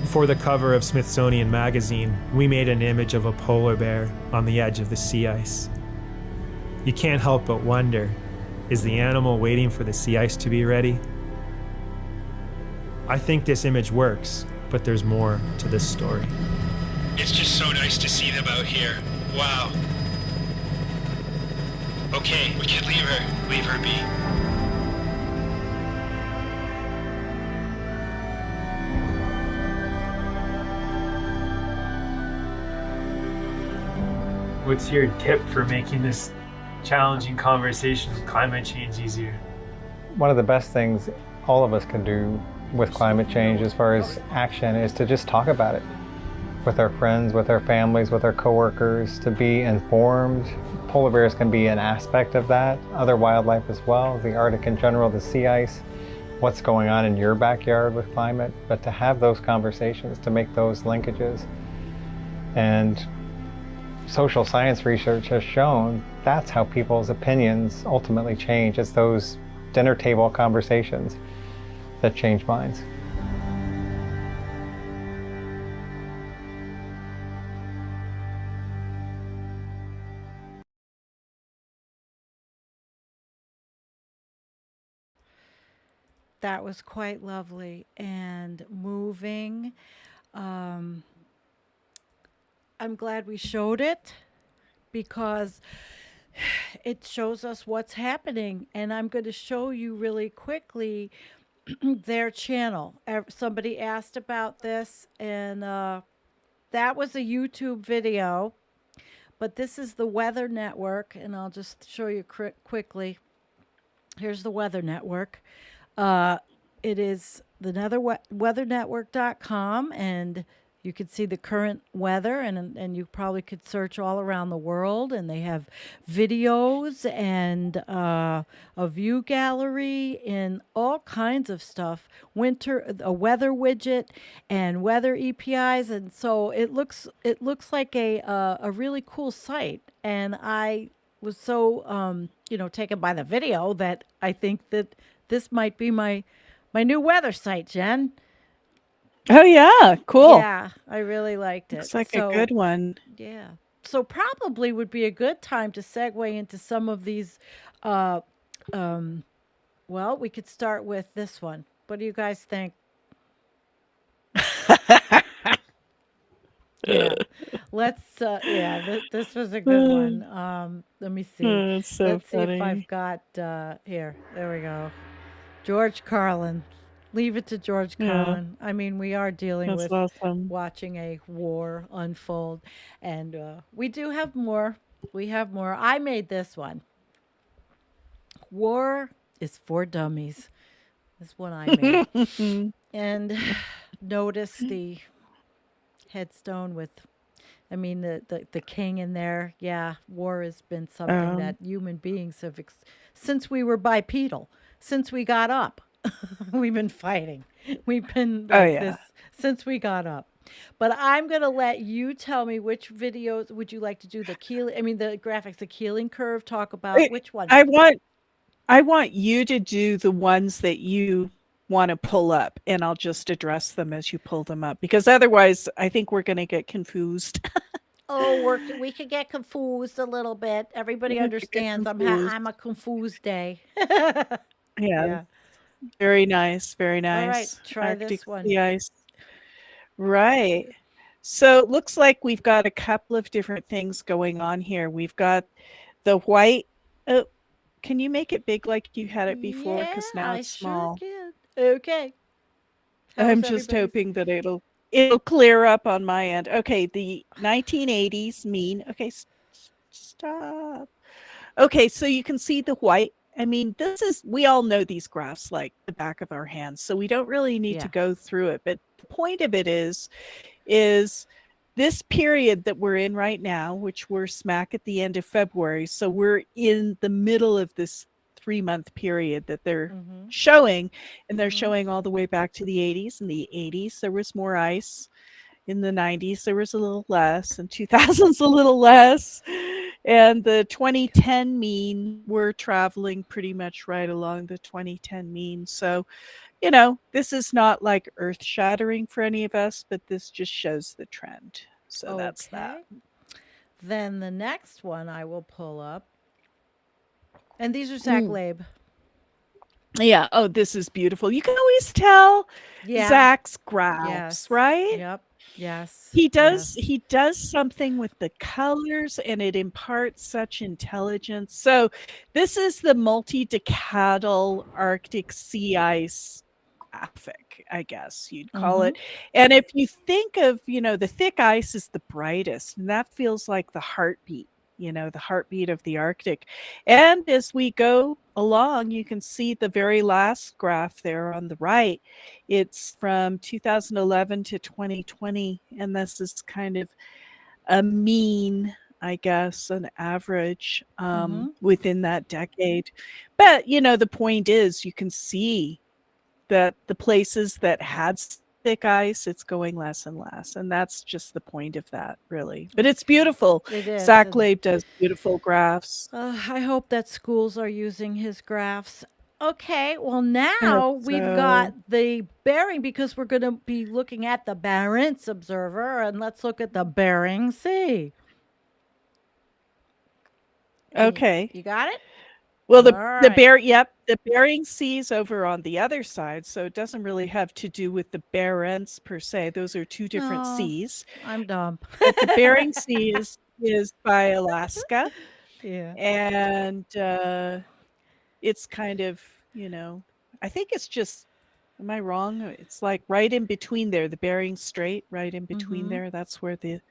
For the cover of Smithsonian Magazine, we made an image of a polar bear on the edge of the sea ice. You can't help but wonder, is the animal waiting for the sea ice to be ready? I think this image works, but there's more to this story. It's just so nice to see them out here. Wow. Okay, we can leave her be. What's your tip for making this challenging conversation with climate change easier? One of the best things all of us can do with climate change as far as action is to just talk about it with our friends, with our families, with our coworkers, to be informed. Polar bears can be an aspect of that, other wildlife as well, the Arctic in general, the sea ice, what's going on in your backyard with climate, but to have those conversations, to make those linkages. And social science research has shown that's how people's opinions ultimately change. It's those dinner table conversations that change minds. That was quite lovely and moving. I'm glad we showed it because it shows us what's happening. And I'm going to show you really quickly their channel. Somebody asked about this, and that was a YouTube video. But this is the Weather Network, and I'll just show you quickly. Here's the Weather Network. It is the weathernetwork.com, and you could see the current weather, and you probably could search all around the world, and they have videos and a view gallery and all kinds of stuff. A weather widget and weather EPIs, and so it looks like a really cool site. And I was so taken by the video that I think that this might be my new weather site, Jen. Oh yeah, cool. Yeah, I really liked it. Looks like a good one. Yeah. So probably would be a good time to segue into some of these. Well, we could start with this one. What do you guys think? Yeah. Let's. This was a good one. Let me see. It's so Let's see if funny. I've got here. There we go. George Carlin. Leave it to George Yeah. Carlin. I mean, we are dealing That's with awesome. watching a war unfold, and we do have more. We have more. I made this one. War is for dummies. This one I made. And notice the headstone with, I mean, the king in there. Yeah, war has been something that human beings have, since we were bipedal, since we got up. We've been fighting. We've been like this since we got up. But I'm going to let you tell me which videos would you like to do, the graphics, the Keeling curve, talk about which one. I want you to do the ones that you want to pull up, and I'll just address them as you pull them up, because otherwise I think we're going to get confused. Oh, we could get confused a little bit. Everybody You could get understands confused. I'm a confused day. Yeah, Yeah. very nice, very All right, nice. try Arctic this one. sea ice. Right. So it looks like we've got a couple of different things going on here. We've got the white. Oh, can you make it big like you had it before? Yeah, Because now I it's sure small. can. Okay. How's I'm just everybody's? hoping that it'll clear up on my end. Okay, the 1980s mean. Okay, stop. Okay, so you can see the white. I mean, we all know these graphs like the back of our hands, so we don't really need to Yeah. go through it. But the point of it is this period that we're in right now, which we're smack at the end of February. So we're in the middle of this 3-month period that they're Mm-hmm. showing, and they're Mm-hmm. showing all the way back to the 80s. In the 80s, there was more ice. In the 90s, there was a little less, and 2000s, a little less. And the 2010 mean, we're traveling pretty much right along the 2010 mean. So, this is not like earth shattering for any of us, but this just shows the trend. So that's that. Okay. Then the next one I will pull up. And these are Zach Mm. Labe. Yeah. Oh, this is beautiful. You can always tell Yeah. Zach's graphs, Yes. right? Yep. Yes. He does Yes. he does something with the colors, and it imparts such intelligence. So this is the multi-decadal Arctic sea ice graphic, I guess you'd call Mm-hmm. it. And if you think of, the thick ice is the brightest, and that feels like the heartbeat of the Arctic. And as we go along, you can see the very last graph there on the right. It's from 2011 to 2020, and this is kind of a mean, I guess, an average Mm-hmm. within that decade. But, the point is you can see that the places that had thick ice, it's going less and less. And that's just the point of that, really. But it's beautiful. It is. Zach And Labe does beautiful graphs. I hope that schools are using his graphs. Okay, well, I hope now we've got so. the Bering because we're going to be looking at the Barents Observer, and let's look at the Bering Sea. Okay. You got it? Well, All right. the Bering Sea is over on the other side, so it doesn't really have to do with the Barents per se. Those are two different No, seas. I'm dumb. But the Bering Sea is by Alaska, Yeah. and it's kind of, I think it's just, am I wrong? It's like right in between there, the Bering Strait, right in between Mm-hmm. there. That's where the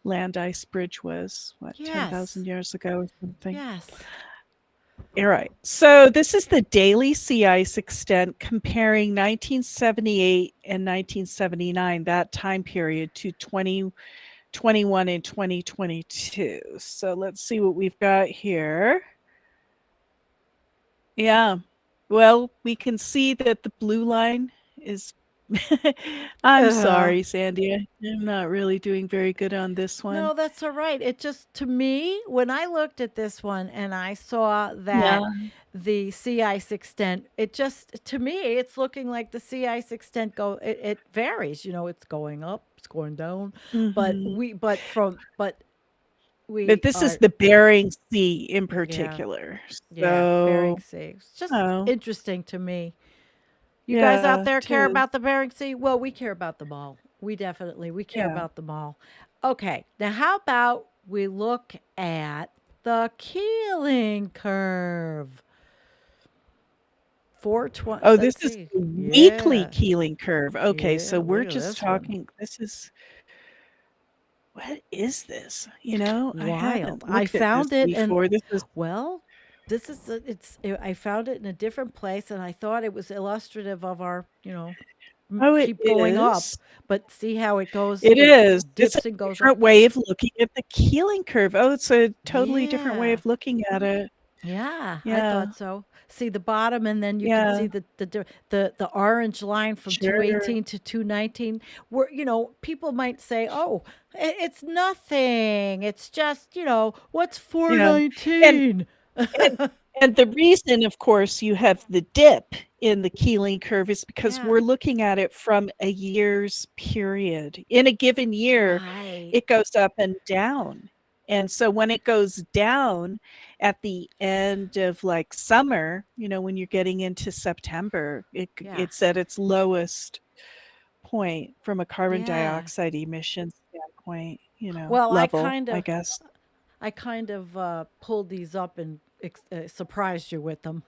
land ice bridge was, what, Yes. 10,000 years ago or something? Yes. All right. So this is the daily sea ice extent comparing 1978 and 1979, that time period, to 2021 and 2022. So let's see what we've got here. Yeah. Well, we can see that the blue line is I'm Uh-huh. sorry, Sandy. I'm not really doing very good on this one. No, that's all right. It just, to me, when I looked at this one and I saw Yeah. that the sea ice extent, it just, to me, it's looking like the sea ice extent it varies. It's going up, it's going down. But Mhm. we, but from, but But we this is are, the Bering Sea in yeah, particular. yeah, Bering So, Sea. It's just oh, interesting to me. You guys out yeah, there it care is. about the Bering Sea? Well, we care about them all. We care Yeah. about them all. Okay, now how about we look at the Keeling curve? 420. Oh, this Let's is see. the weekly Yeah, Keeling curve. Okay, yeah. so we're Look at just this one. talking. What is this? I Wild. haven't I looked at this found it, and before. This is, well, this is I found it in a different place, and I thought it was illustrative of our, oh, it keep going up, is. but see how it goes. It It is. It's a dips and goes up. different way of looking at the Keeling curve. Oh, it's a totally different way Yeah. of looking at it. Yeah, I Yeah. thought so. See the bottom, and then you can Yeah. see the orange line from Sure. 218 to 219. Where people might say, "Oh, it's nothing. It's just what's Yeah. And 419." And And the reason, of course, you have the dip in the Keeling curve is because we're looking at it from a year's period. In a given year, Right. it goes up and down. And so when it goes down at the end of like summer, when you're getting into September, it's at its lowest point from a carbon Yeah. dioxide emission standpoint, Well, level, I guess. I kind of pulled these up and surprised you with them.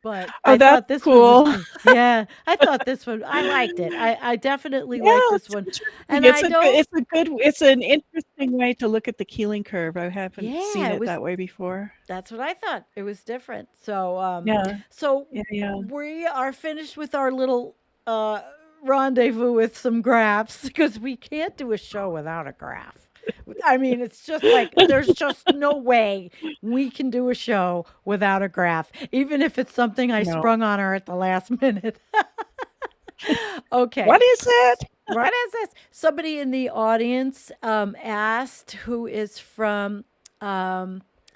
But Oh, I that's thought this one was cool. good. Yeah, I thought this one, I liked it. I definitely Yeah, like this it's one. interesting. And I don't, It's an interesting way to look at the Keeling curve. I haven't seen yeah, it it was, that way before. that's what I thought. It was different. So, Yeah, so yeah. we are finished with our little uh, rendezvous with some graphs because we can't do a show without a graph. I mean, it's just like there's just no way we can do a show without a graph, even if it's something I No. sprung on her at the last minute. Okay. What is it? What is this? Somebody in the audience asked who is from.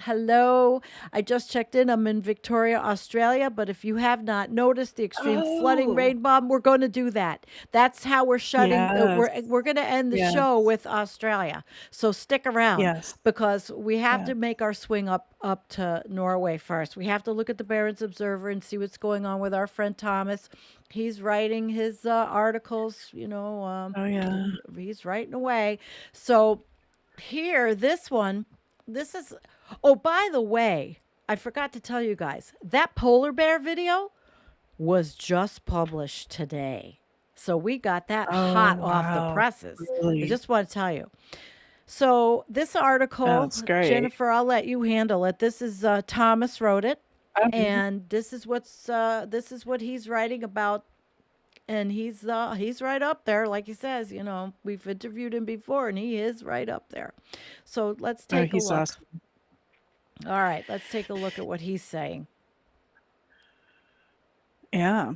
Hello, I just checked in. I'm in Victoria, Australia. But if you have not noticed the extreme flooding Oh, rain bomb, we're going to do that. That's how we're shutting. yes, We're going to end the yes, show with Australia. So stick around yes, because we have yeah. to make our swing up to Norway first. We have to look at the Barents Observer and see what's going on with our friend Thomas. He's writing his articles. Oh, yeah. He's writing away. So here, this one, this is. Oh, by the way, I forgot to tell you guys that polar bear video was just published today. So we got that Oh, hot off the wow. presses. I Really? just want to tell you. So this article, That's great. Jennifer, I'll let you handle it. This is Thomas wrote it, Okay. and this is what he's writing about, and he's right up there, like he says. We've interviewed him before, and he is right up there. So let's Oh, take a he's look. awesome. All right, let's take a look at what he's saying. Yeah.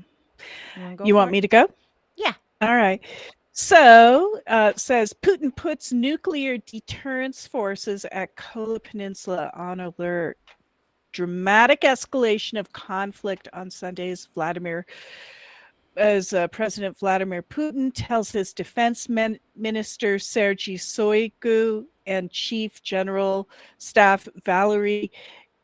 You want to go You for want it? me to go? Yeah. All right. So, says Putin puts nuclear deterrence forces at Kola Peninsula on alert. Dramatic escalation of conflict on Sundays. President Vladimir Putin tells his defense minister Sergei Shoigu and Chief General Staff Valery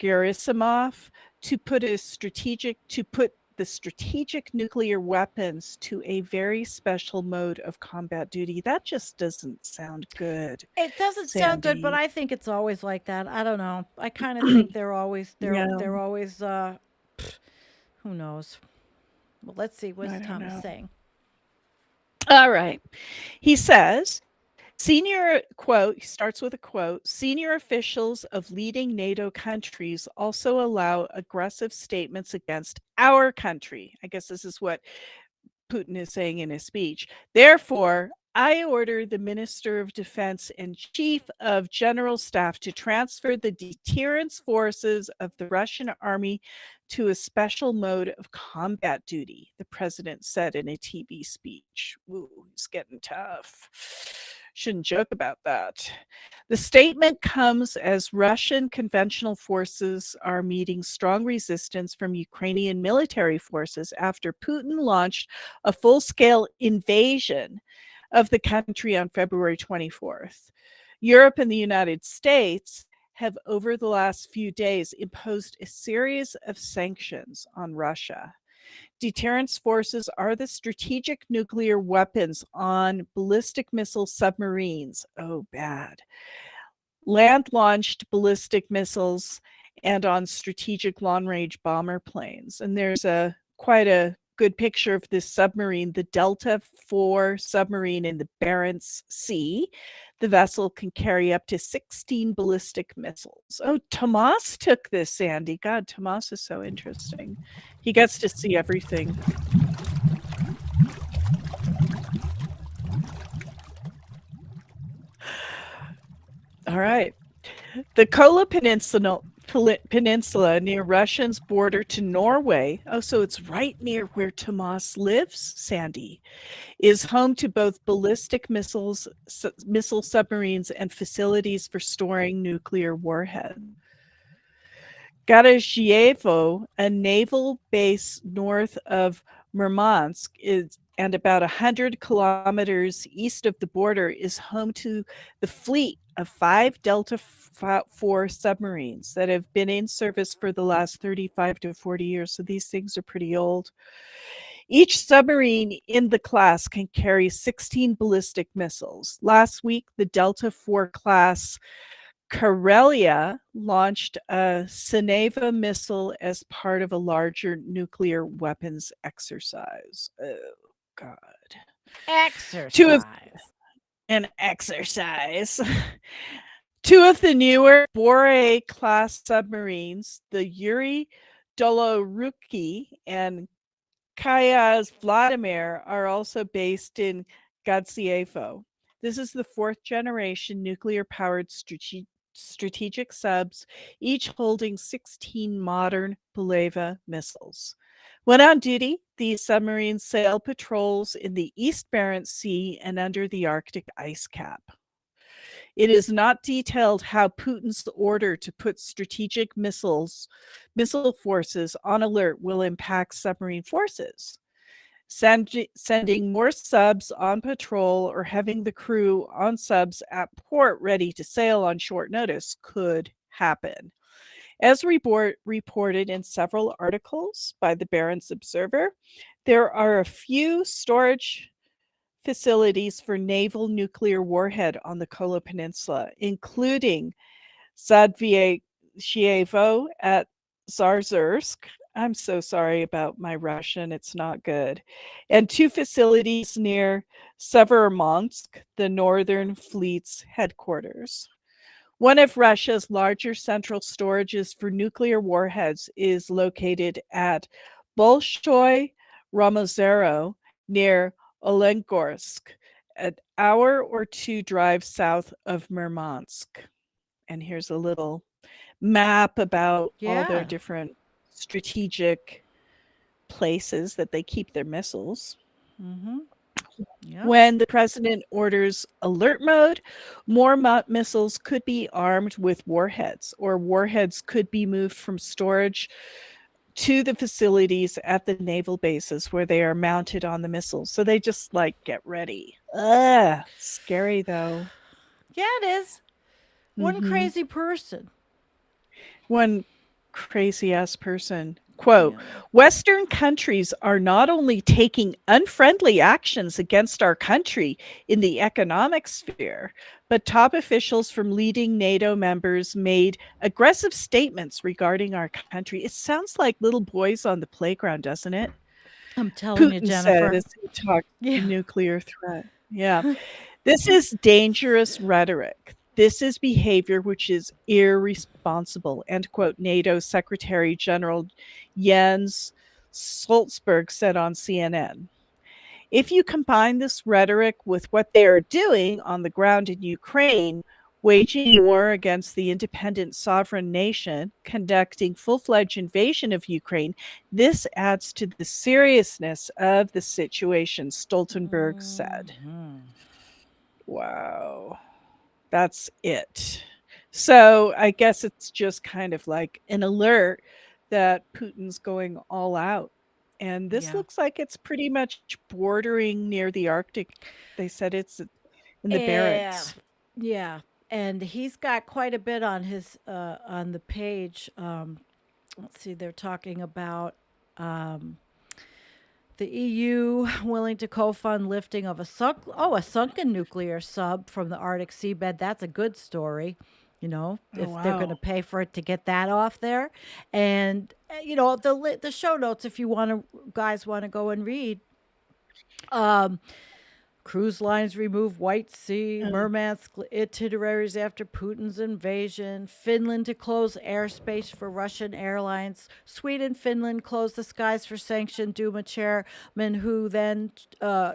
Gerasimov to put the strategic nuclear weapons to a very special mode of combat duty. That just doesn't sound good. It doesn't sound good, but Sandy. I think it's always like that. I don't know. I kind of think they're always Yeah, they're always who knows. Well, let's see I what's don't Thomas know. saying. All right. He says, he starts with a quote, senior officials of leading NATO countries also allow aggressive statements against our country. I guess this is what Putin is saying in his speech. Therefore, I order the Minister of Defense and Chief of General Staff to transfer the deterrence forces of the Russian army to a special mode of combat duty, the president said in a TV speech. Ooh, it's getting tough. Shouldn't joke about that. The statement comes as Russian conventional forces are meeting strong resistance from Ukrainian military forces after Putin launched a full-scale invasion of the country on February 24th. Europe and the United States have over the last few days imposed a series of sanctions on Russia. Deterrence forces are the strategic nuclear weapons on ballistic missile submarines. Oh, bad. Land-launched ballistic missiles and on strategic long-range bomber planes. And there's quite a good picture of this submarine, the Delta IV submarine in the Barents Sea. The vessel can carry up to 16 ballistic missiles. Oh, Tomas took this, Sandy. God, Tomas is so interesting. He gets to see everything. All right. The Kola Peninsula near Russia's border to Norway, oh, so it's right near where Tomas lives, Sandy, is home to both ballistic missile submarines and facilities for storing nuclear warheads. Garozhievo, a naval base north of Murmansk is and about 100 kilometers east of the border, is home to the fleet of 5 Delta IV submarines that have been in service for the last 35 to 40 years. So these things are pretty old. Each submarine in the class can carry 16 ballistic missiles. Last week, the Delta IV class Karelia launched a Sineva missile as part of a larger nuclear weapons exercise. Oh, God. Two of Exercise. an exercise. Two of the newer Bore class submarines, the Yuri Doloruki and Kayaz Vladimir, are also based in Gadsievo. This is the fourth generation nuclear powered strategic subs, each holding 16 modern Bulava missiles. When on duty, these submarines sail patrols in the East Barents Sea and under the Arctic ice cap. It is not detailed how Putin's order to put strategic missile forces on alert will impact submarine forces. Sending more subs on patrol or having the crew on subs at port ready to sail on short notice could happen. As reported in several articles by the Barents Observer, there are a few storage facilities for naval nuclear warhead on the Kola Peninsula, including Zadvievo at Zarzursk. I'm so sorry about my Russian, it's not good. And 2 facilities near Severomorsk, the Northern Fleet's headquarters. One of Russia's larger central storages for nuclear warheads is located at Bolshoy Ramozero near Olengorsk, an hour or 2 drive south of Murmansk. And here's a little map about all their Yeah. different strategic places that they keep their missiles. Mm-hmm. Yep. When the president orders alert mode, more missiles could be armed with warheads, or warheads could be moved from storage to the facilities at the naval bases where they are mounted on the missiles. So they just like get ready. Ugh, scary though. Yeah, it is. One Mhm. crazy person. One crazy ass person. Quote, Yeah. Western countries are not only taking unfriendly actions against our country in the economic sphere, but top officials from leading NATO members made aggressive statements regarding our country. It sounds like little boys on the playground, doesn't it? I'm telling you, Putin said Jennifer. as he talked Yeah. the nuclear threat. Yeah. This is dangerous rhetoric. This is behavior which is irresponsible, end quote, NATO Secretary General Jens Stoltenberg said on CNN. If you combine this rhetoric with what they are doing on the ground in Ukraine, waging war against the independent sovereign nation, conducting full-fledged invasion of Ukraine, this adds to the seriousness of the situation, Stoltenberg said. Mhm. Wow. That's it. So I guess it's just kind of like an alert that Putin's going all out. And this Yeah. looks like it's pretty much bordering near the Arctic. They said it's in the Yeah. Barents. Yeah. And he's got quite a bit on his on the page. Let's see, they're talking about um, the EU willing to co-fund lifting of a sunken nuclear sub from the Arctic seabed. That's a good story, Oh, if they're going to wow. pay for it to get that off there. And the show notes, if you want to guys want to go and read. Um, Cruise lines remove White Sea, Uh, Murmansk itineraries after Putin's invasion, Finland to close airspace for Russian airlines, Sweden, Finland closed the skies for sanctioned Duma chairman who then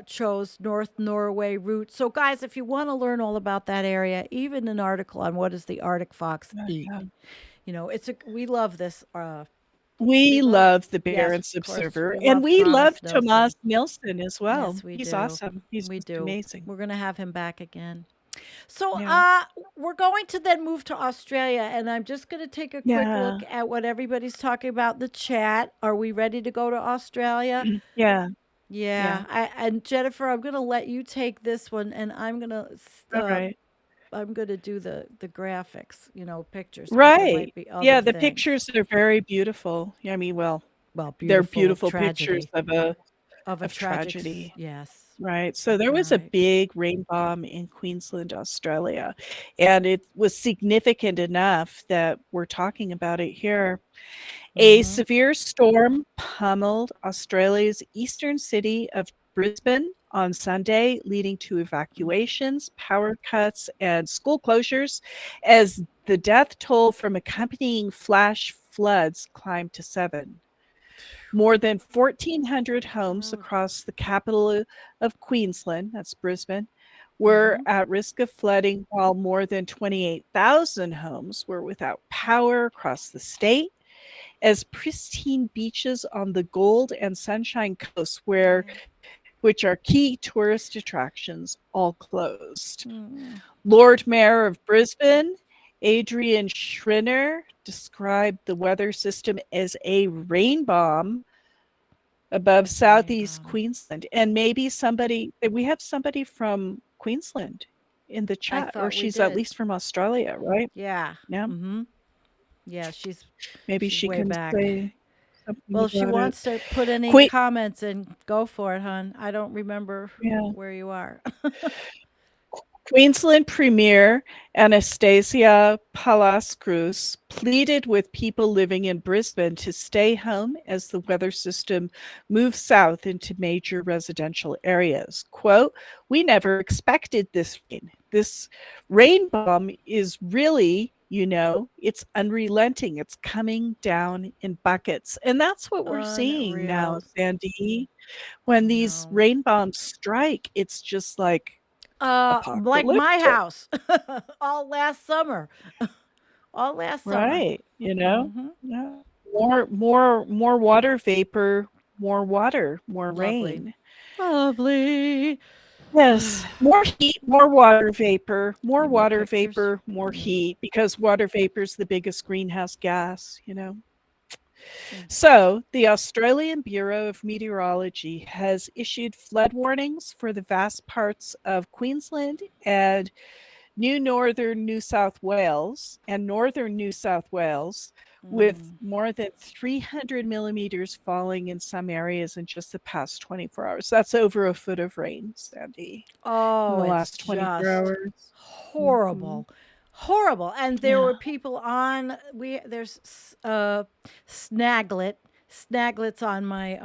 chose North Norway route. So, guys, if you want to learn all about that area, even an article on what does the Arctic fox eat, yeah. we love this. We love the Yes, Barents of course, Observer, we and love we love Thomas Nelson. Tomas Nilsson as well. Yes, we He's do. awesome. He's We just do. amazing. We're going to have him back again. So, Yeah. we're going to then move to Australia, and I'm just going to take a quick Yeah. look at what everybody's talking about in the chat. Are we ready to go to Australia? Yeah. Yeah. Yeah. And Jennifer, I'm going to let you take this one, and All right. I'm going to do the graphics, pictures, because there Right. might be other Yeah, the things. pictures are very beautiful. I mean, well, Well, they're beautiful beautiful pictures tragedy of a of tragic, tragedy. yes. Right. So there All was a right. big rain bomb in Queensland, Australia, and it was significant enough that we're talking about it here. A Mm-hmm. severe storm pummeled Australia's eastern city of Brisbane on Sunday, leading to evacuations, power cuts, and school closures as the death toll from accompanying flash floods climbed to 7. More than 1,400 homes Oh. across the capital of Queensland, that's Brisbane, were Mm-hmm. at risk of flooding, while more than 28,000 homes were without power across the state, as pristine beaches on the Gold and Sunshine Coast, Yeah. which are key tourist attractions, all closed. Mm. Lord Mayor of Brisbane, Adrian Schrinner, described the weather system as a rain bomb above Rain southeast bomb. Queensland. And maybe we have somebody from Queensland in the I chat, or thought we she's at did. least from Australia, right? Yeah. Yeah. Mm-hmm. Yeah, she's Maybe she's she way can back. say something Well, if she about it. wants to put any Que- comments in, go for it, hon. I don't remember yeah. where you are. Queensland Premier Anastasia Palascruz pleaded with people living in Brisbane to stay home as the weather system moves south into major residential areas. Quote, "We never expected this rain. This rain bomb is really, it's unrelenting. It's coming down in buckets." And that's what we're seeing now, Unreal. Sandy. When I these know. rain bombs strike, it's just like Like my apocalyptic, house all last summer. All last summer. right? Mm-hmm. Yeah. More water vapor, more water, more Lovely. rain. Lovely. Yes, more heat, more Need more water pictures? vapor, more Mm. heat, because water vapor is the biggest greenhouse gas. Mm. So, the Australian Bureau of Meteorology has issued flood warnings for the vast parts of Queensland and northern New South Wales, with Mm. more than 300 millimeters falling in some areas in just the past 24 hours. That's over a foot of rain, Sandy, in Oh, the it's last 24 just hours. Mhm. horrible. Horrible. And there Yeah. were people on there's Snaglet. Snaglet's on my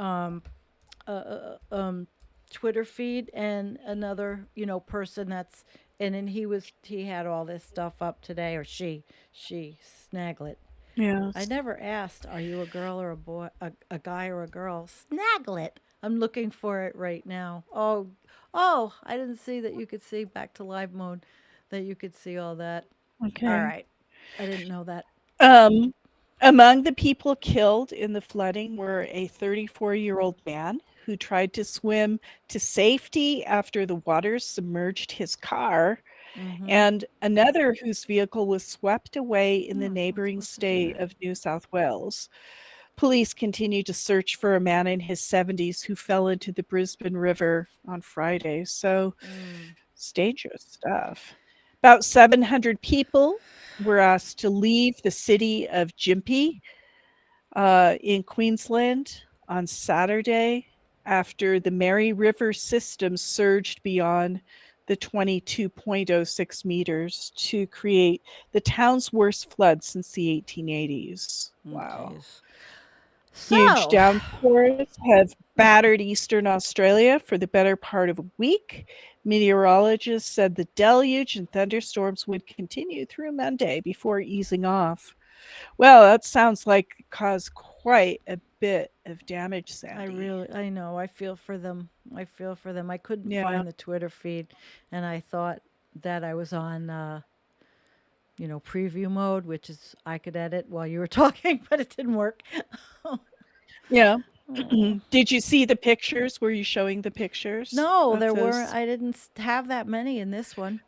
Twitter feed, and another, person that's and he had all this stuff up today, or she Snaglet. I Yes. never asked, are you a girl or a boy, a guy or a girl? Snaglet. I'm looking for it right now. Oh, I didn't see that you could see back to live mode, that you could see all that. All Okay. right. I didn't know that. Um, Among the people killed in the flooding were a 34-year-old man who tried to swim to safety after the waters submerged his car, Mm-hmm. and another whose vehicle was swept away in No, the I'm not neighboring supposed to do state that. of New South Wales. Police continue to search for a man in his 70s who fell into the Brisbane River on Friday. So Mm. it's dangerous stuff. About 700 people were asked to leave the city of Gympie in Queensland on Saturday after the Mary River system surged beyond the 22.06 meters to create the town's worst flood since the 1880s. Oh, Wow. jeez. Huge So, downpours have battered eastern Australia for the better part of a week. Meteorologists said the deluge and thunderstorms would continue through Monday before easing off. Well, that sounds like it caused quite a bit of damage, Sandy. I know, I feel for them. I feel for them. I couldn't Yeah. find the Twitter feed, and I thought that I was on, preview mode, which is I could edit while you were talking, but it didn't work. Yeah. Oh. Did you see the pictures? Were you showing the pictures No, of there weren't. those? I didn't have that many in this one.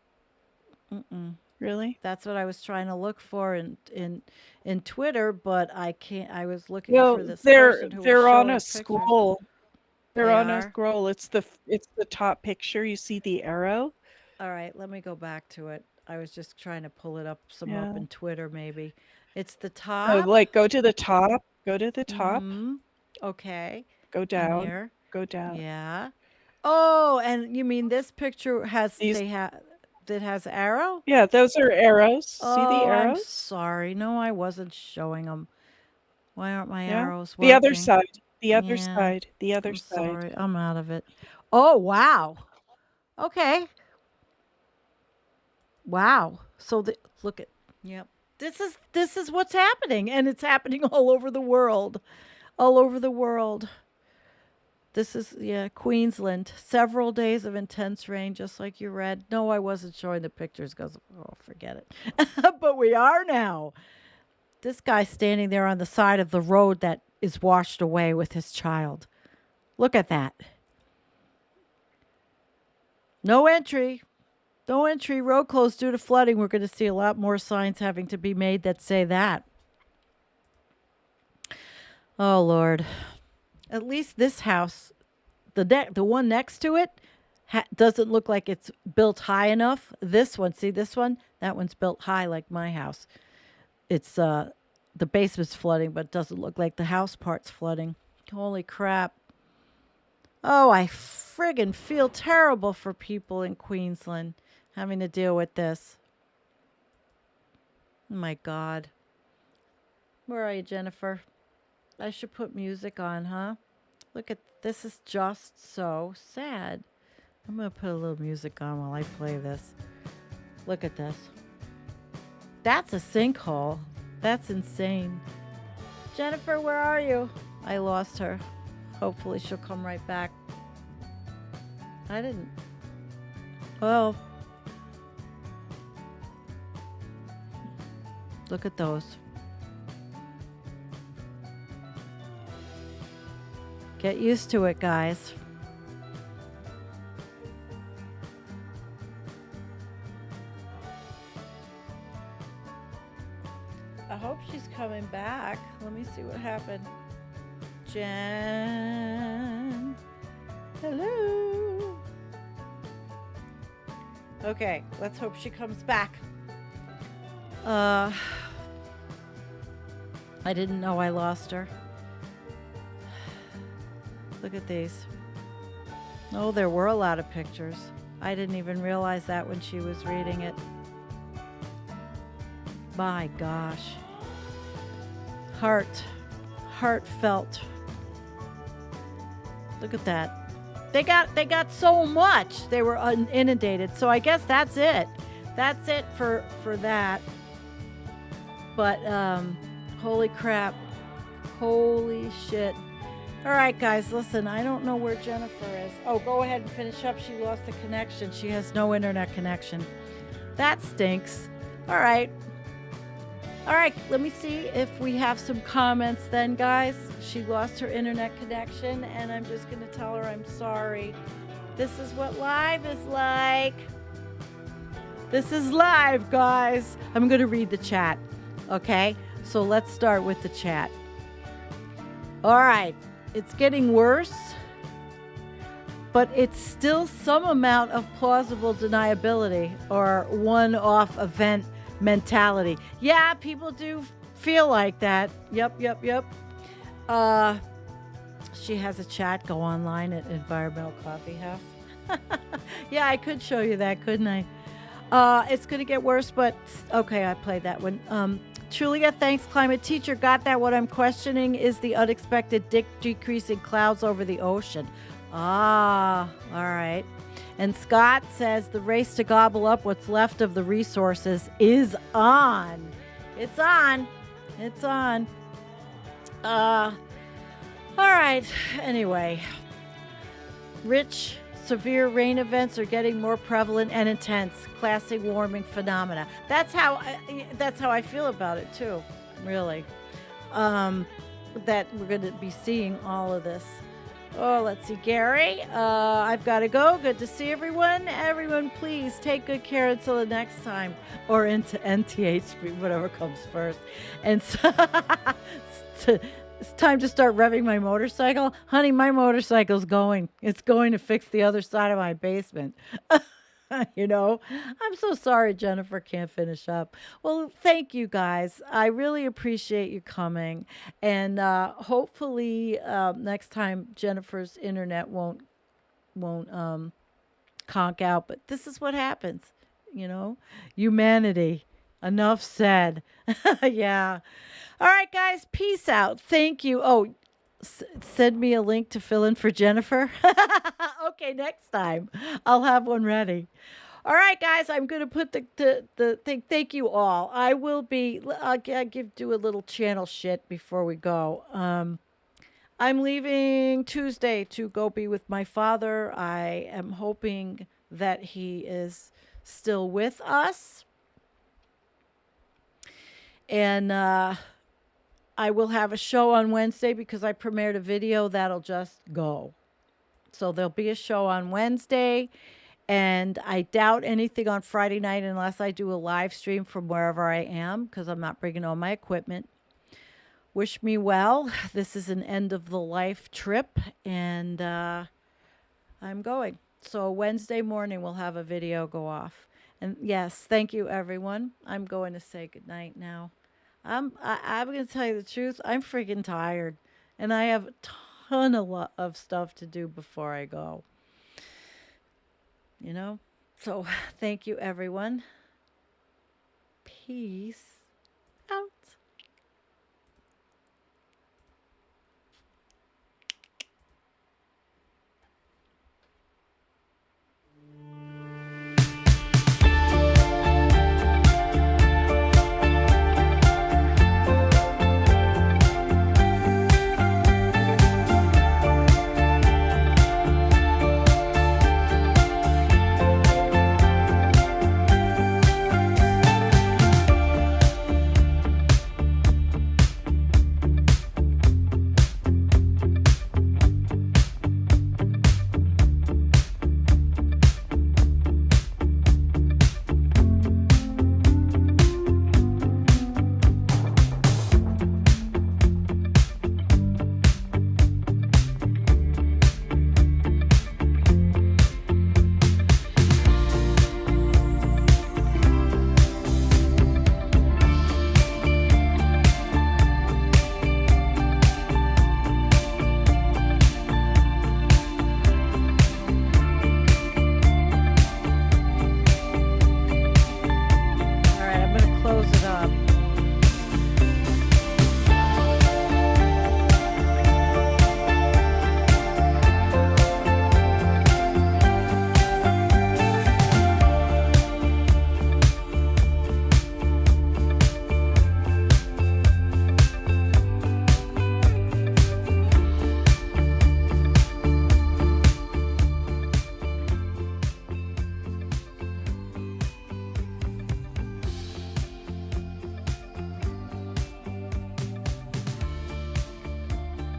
Mm-mm. Really? That's what I was trying to look for in Twitter, but I can't. I was looking No, for this they're person who was they're on a showing pictures. scroll. They're They on a are? scroll. It's the top picture. You see the arrow? All right, let me go back to it. I was just trying to pull it up some up Yeah. in Twitter maybe. It's the No, top? like go to the top. Go to the top. Mm-hmm. Okay. Go I'm down. here. Go down. Yeah. Oh, and you mean this picture has These that has arrow? Yeah, those are arrows. See the Oh, I'm arrows? sorry. No, I wasn't showing them. Why aren't my Yeah. arrows The other working? side. The other Yeah, side. The other I'm side. sorry. I'm out of it. Oh, wow. Okay. Wow. So look at, yep. This is what's happening, and it's happening all over the world. All over the world. This is, yeah, Queensland. Several days of intense rain, just like you read. No, I wasn't showing the pictures because, oh, forget it. But we are now. This guy standing there on the side of the road that is washed away with his child. Look at that. No entry. No entry. Road closed due to flooding. We're going to see a lot more signs having to be made that say that. Oh, Lord. At least this house, the one next to it, doesn't look like it's built high enough. This one, see this one? That one's built high like my house. It's the basement's flooding, but it doesn't look like the house part's flooding. Holy crap. Oh, I friggin' feel terrible for people in Queensland having to deal with this. Oh my God. Where are you, Jennifer? I should put music on, huh? Look at this is just so sad. I'm going to put a little music on while I play this. Look at this. That's a sinkhole. That's insane. Jennifer, where are you? I lost her. Hopefully she'll come right back. I didn't. Well, look at those. Get used to it, guys. I hope she's coming back. Let me see what happened. Jen. Hello. Okay, let's hope she comes back. I didn't know I lost her. Look at these. Oh, there were a lot of pictures. I didn't even realize that when she was reading it. My gosh. Heartfelt. Look at that. They got so much. They were inundated. So I guess that's it. That's it for that. But holy crap. Holy shit. All right, guys, listen, I don't know where Jennifer is. Oh, go ahead and finish up. She lost the connection. She has no internet connection. That stinks. All right. All right, let me see if we have some comments then, guys. She lost her internet connection, and I'm just going to tell her I'm sorry. This is what live is like. This is live, guys. I'm going to read the chat, okay? So let's start with the chat. All right. It's getting worse, but it's still some amount of plausible deniability or one-off event mentality. Yeah, people do feel like that. Yep. She has a chat. Go online at Environmental Coffee House. Yeah, I could show you that, couldn't I? It's going to get worse, but okay, I played that one. Trulia, thanks, climate teacher. Got that. What I'm questioning is the unexpected decrease in clouds over the ocean. Ah, all right. And Scott says the race to gobble up what's left of the resources is on. It's on. It's on. All right. Anyway, Rich, severe rain events are getting more prevalent and intense. Classic warming phenomena. That's how I feel about it too. Really, that we're going to be seeing all of this. Oh, let's see, Gary. I've got to go. Good to see everyone. Everyone, please take good care until the next time, or into NTHB, whatever comes first. And so, it's time to start revving my motorcycle, honey. My motorcycle's going. It's going to fix the other side of my basement. You know, I'm so sorry Jennifer can't finish up. Well, thank you guys. I really appreciate you coming. And hopefully next time Jennifer's internet won't conk out. But this is what happens, you know, humanity. Enough said. Yeah. All right, guys. Peace out. Thank you. Oh, send me a link to fill in for Jennifer. Okay, next time I'll have one ready. All right, guys, I'm going to put the thing. Thank you all. I will be, do a little channel shit before we go. I'm leaving Tuesday to go be with my father. I am hoping that he is still with us. And I will have a show on Wednesday because I premiered a video that'll just go. So there'll be a show on Wednesday, and I doubt anything on Friday night unless I do a live stream from wherever I am because I'm not bringing all my equipment. Wish me well. This is an end of the life trip, and I'm going. So Wednesday morning we'll have a video go off. And yes, thank you everyone. I'm going to say goodnight now. I'm going to tell you the truth. I'm freaking tired, and I have a ton of stuff to do before I go. You know? So thank you everyone. Peace.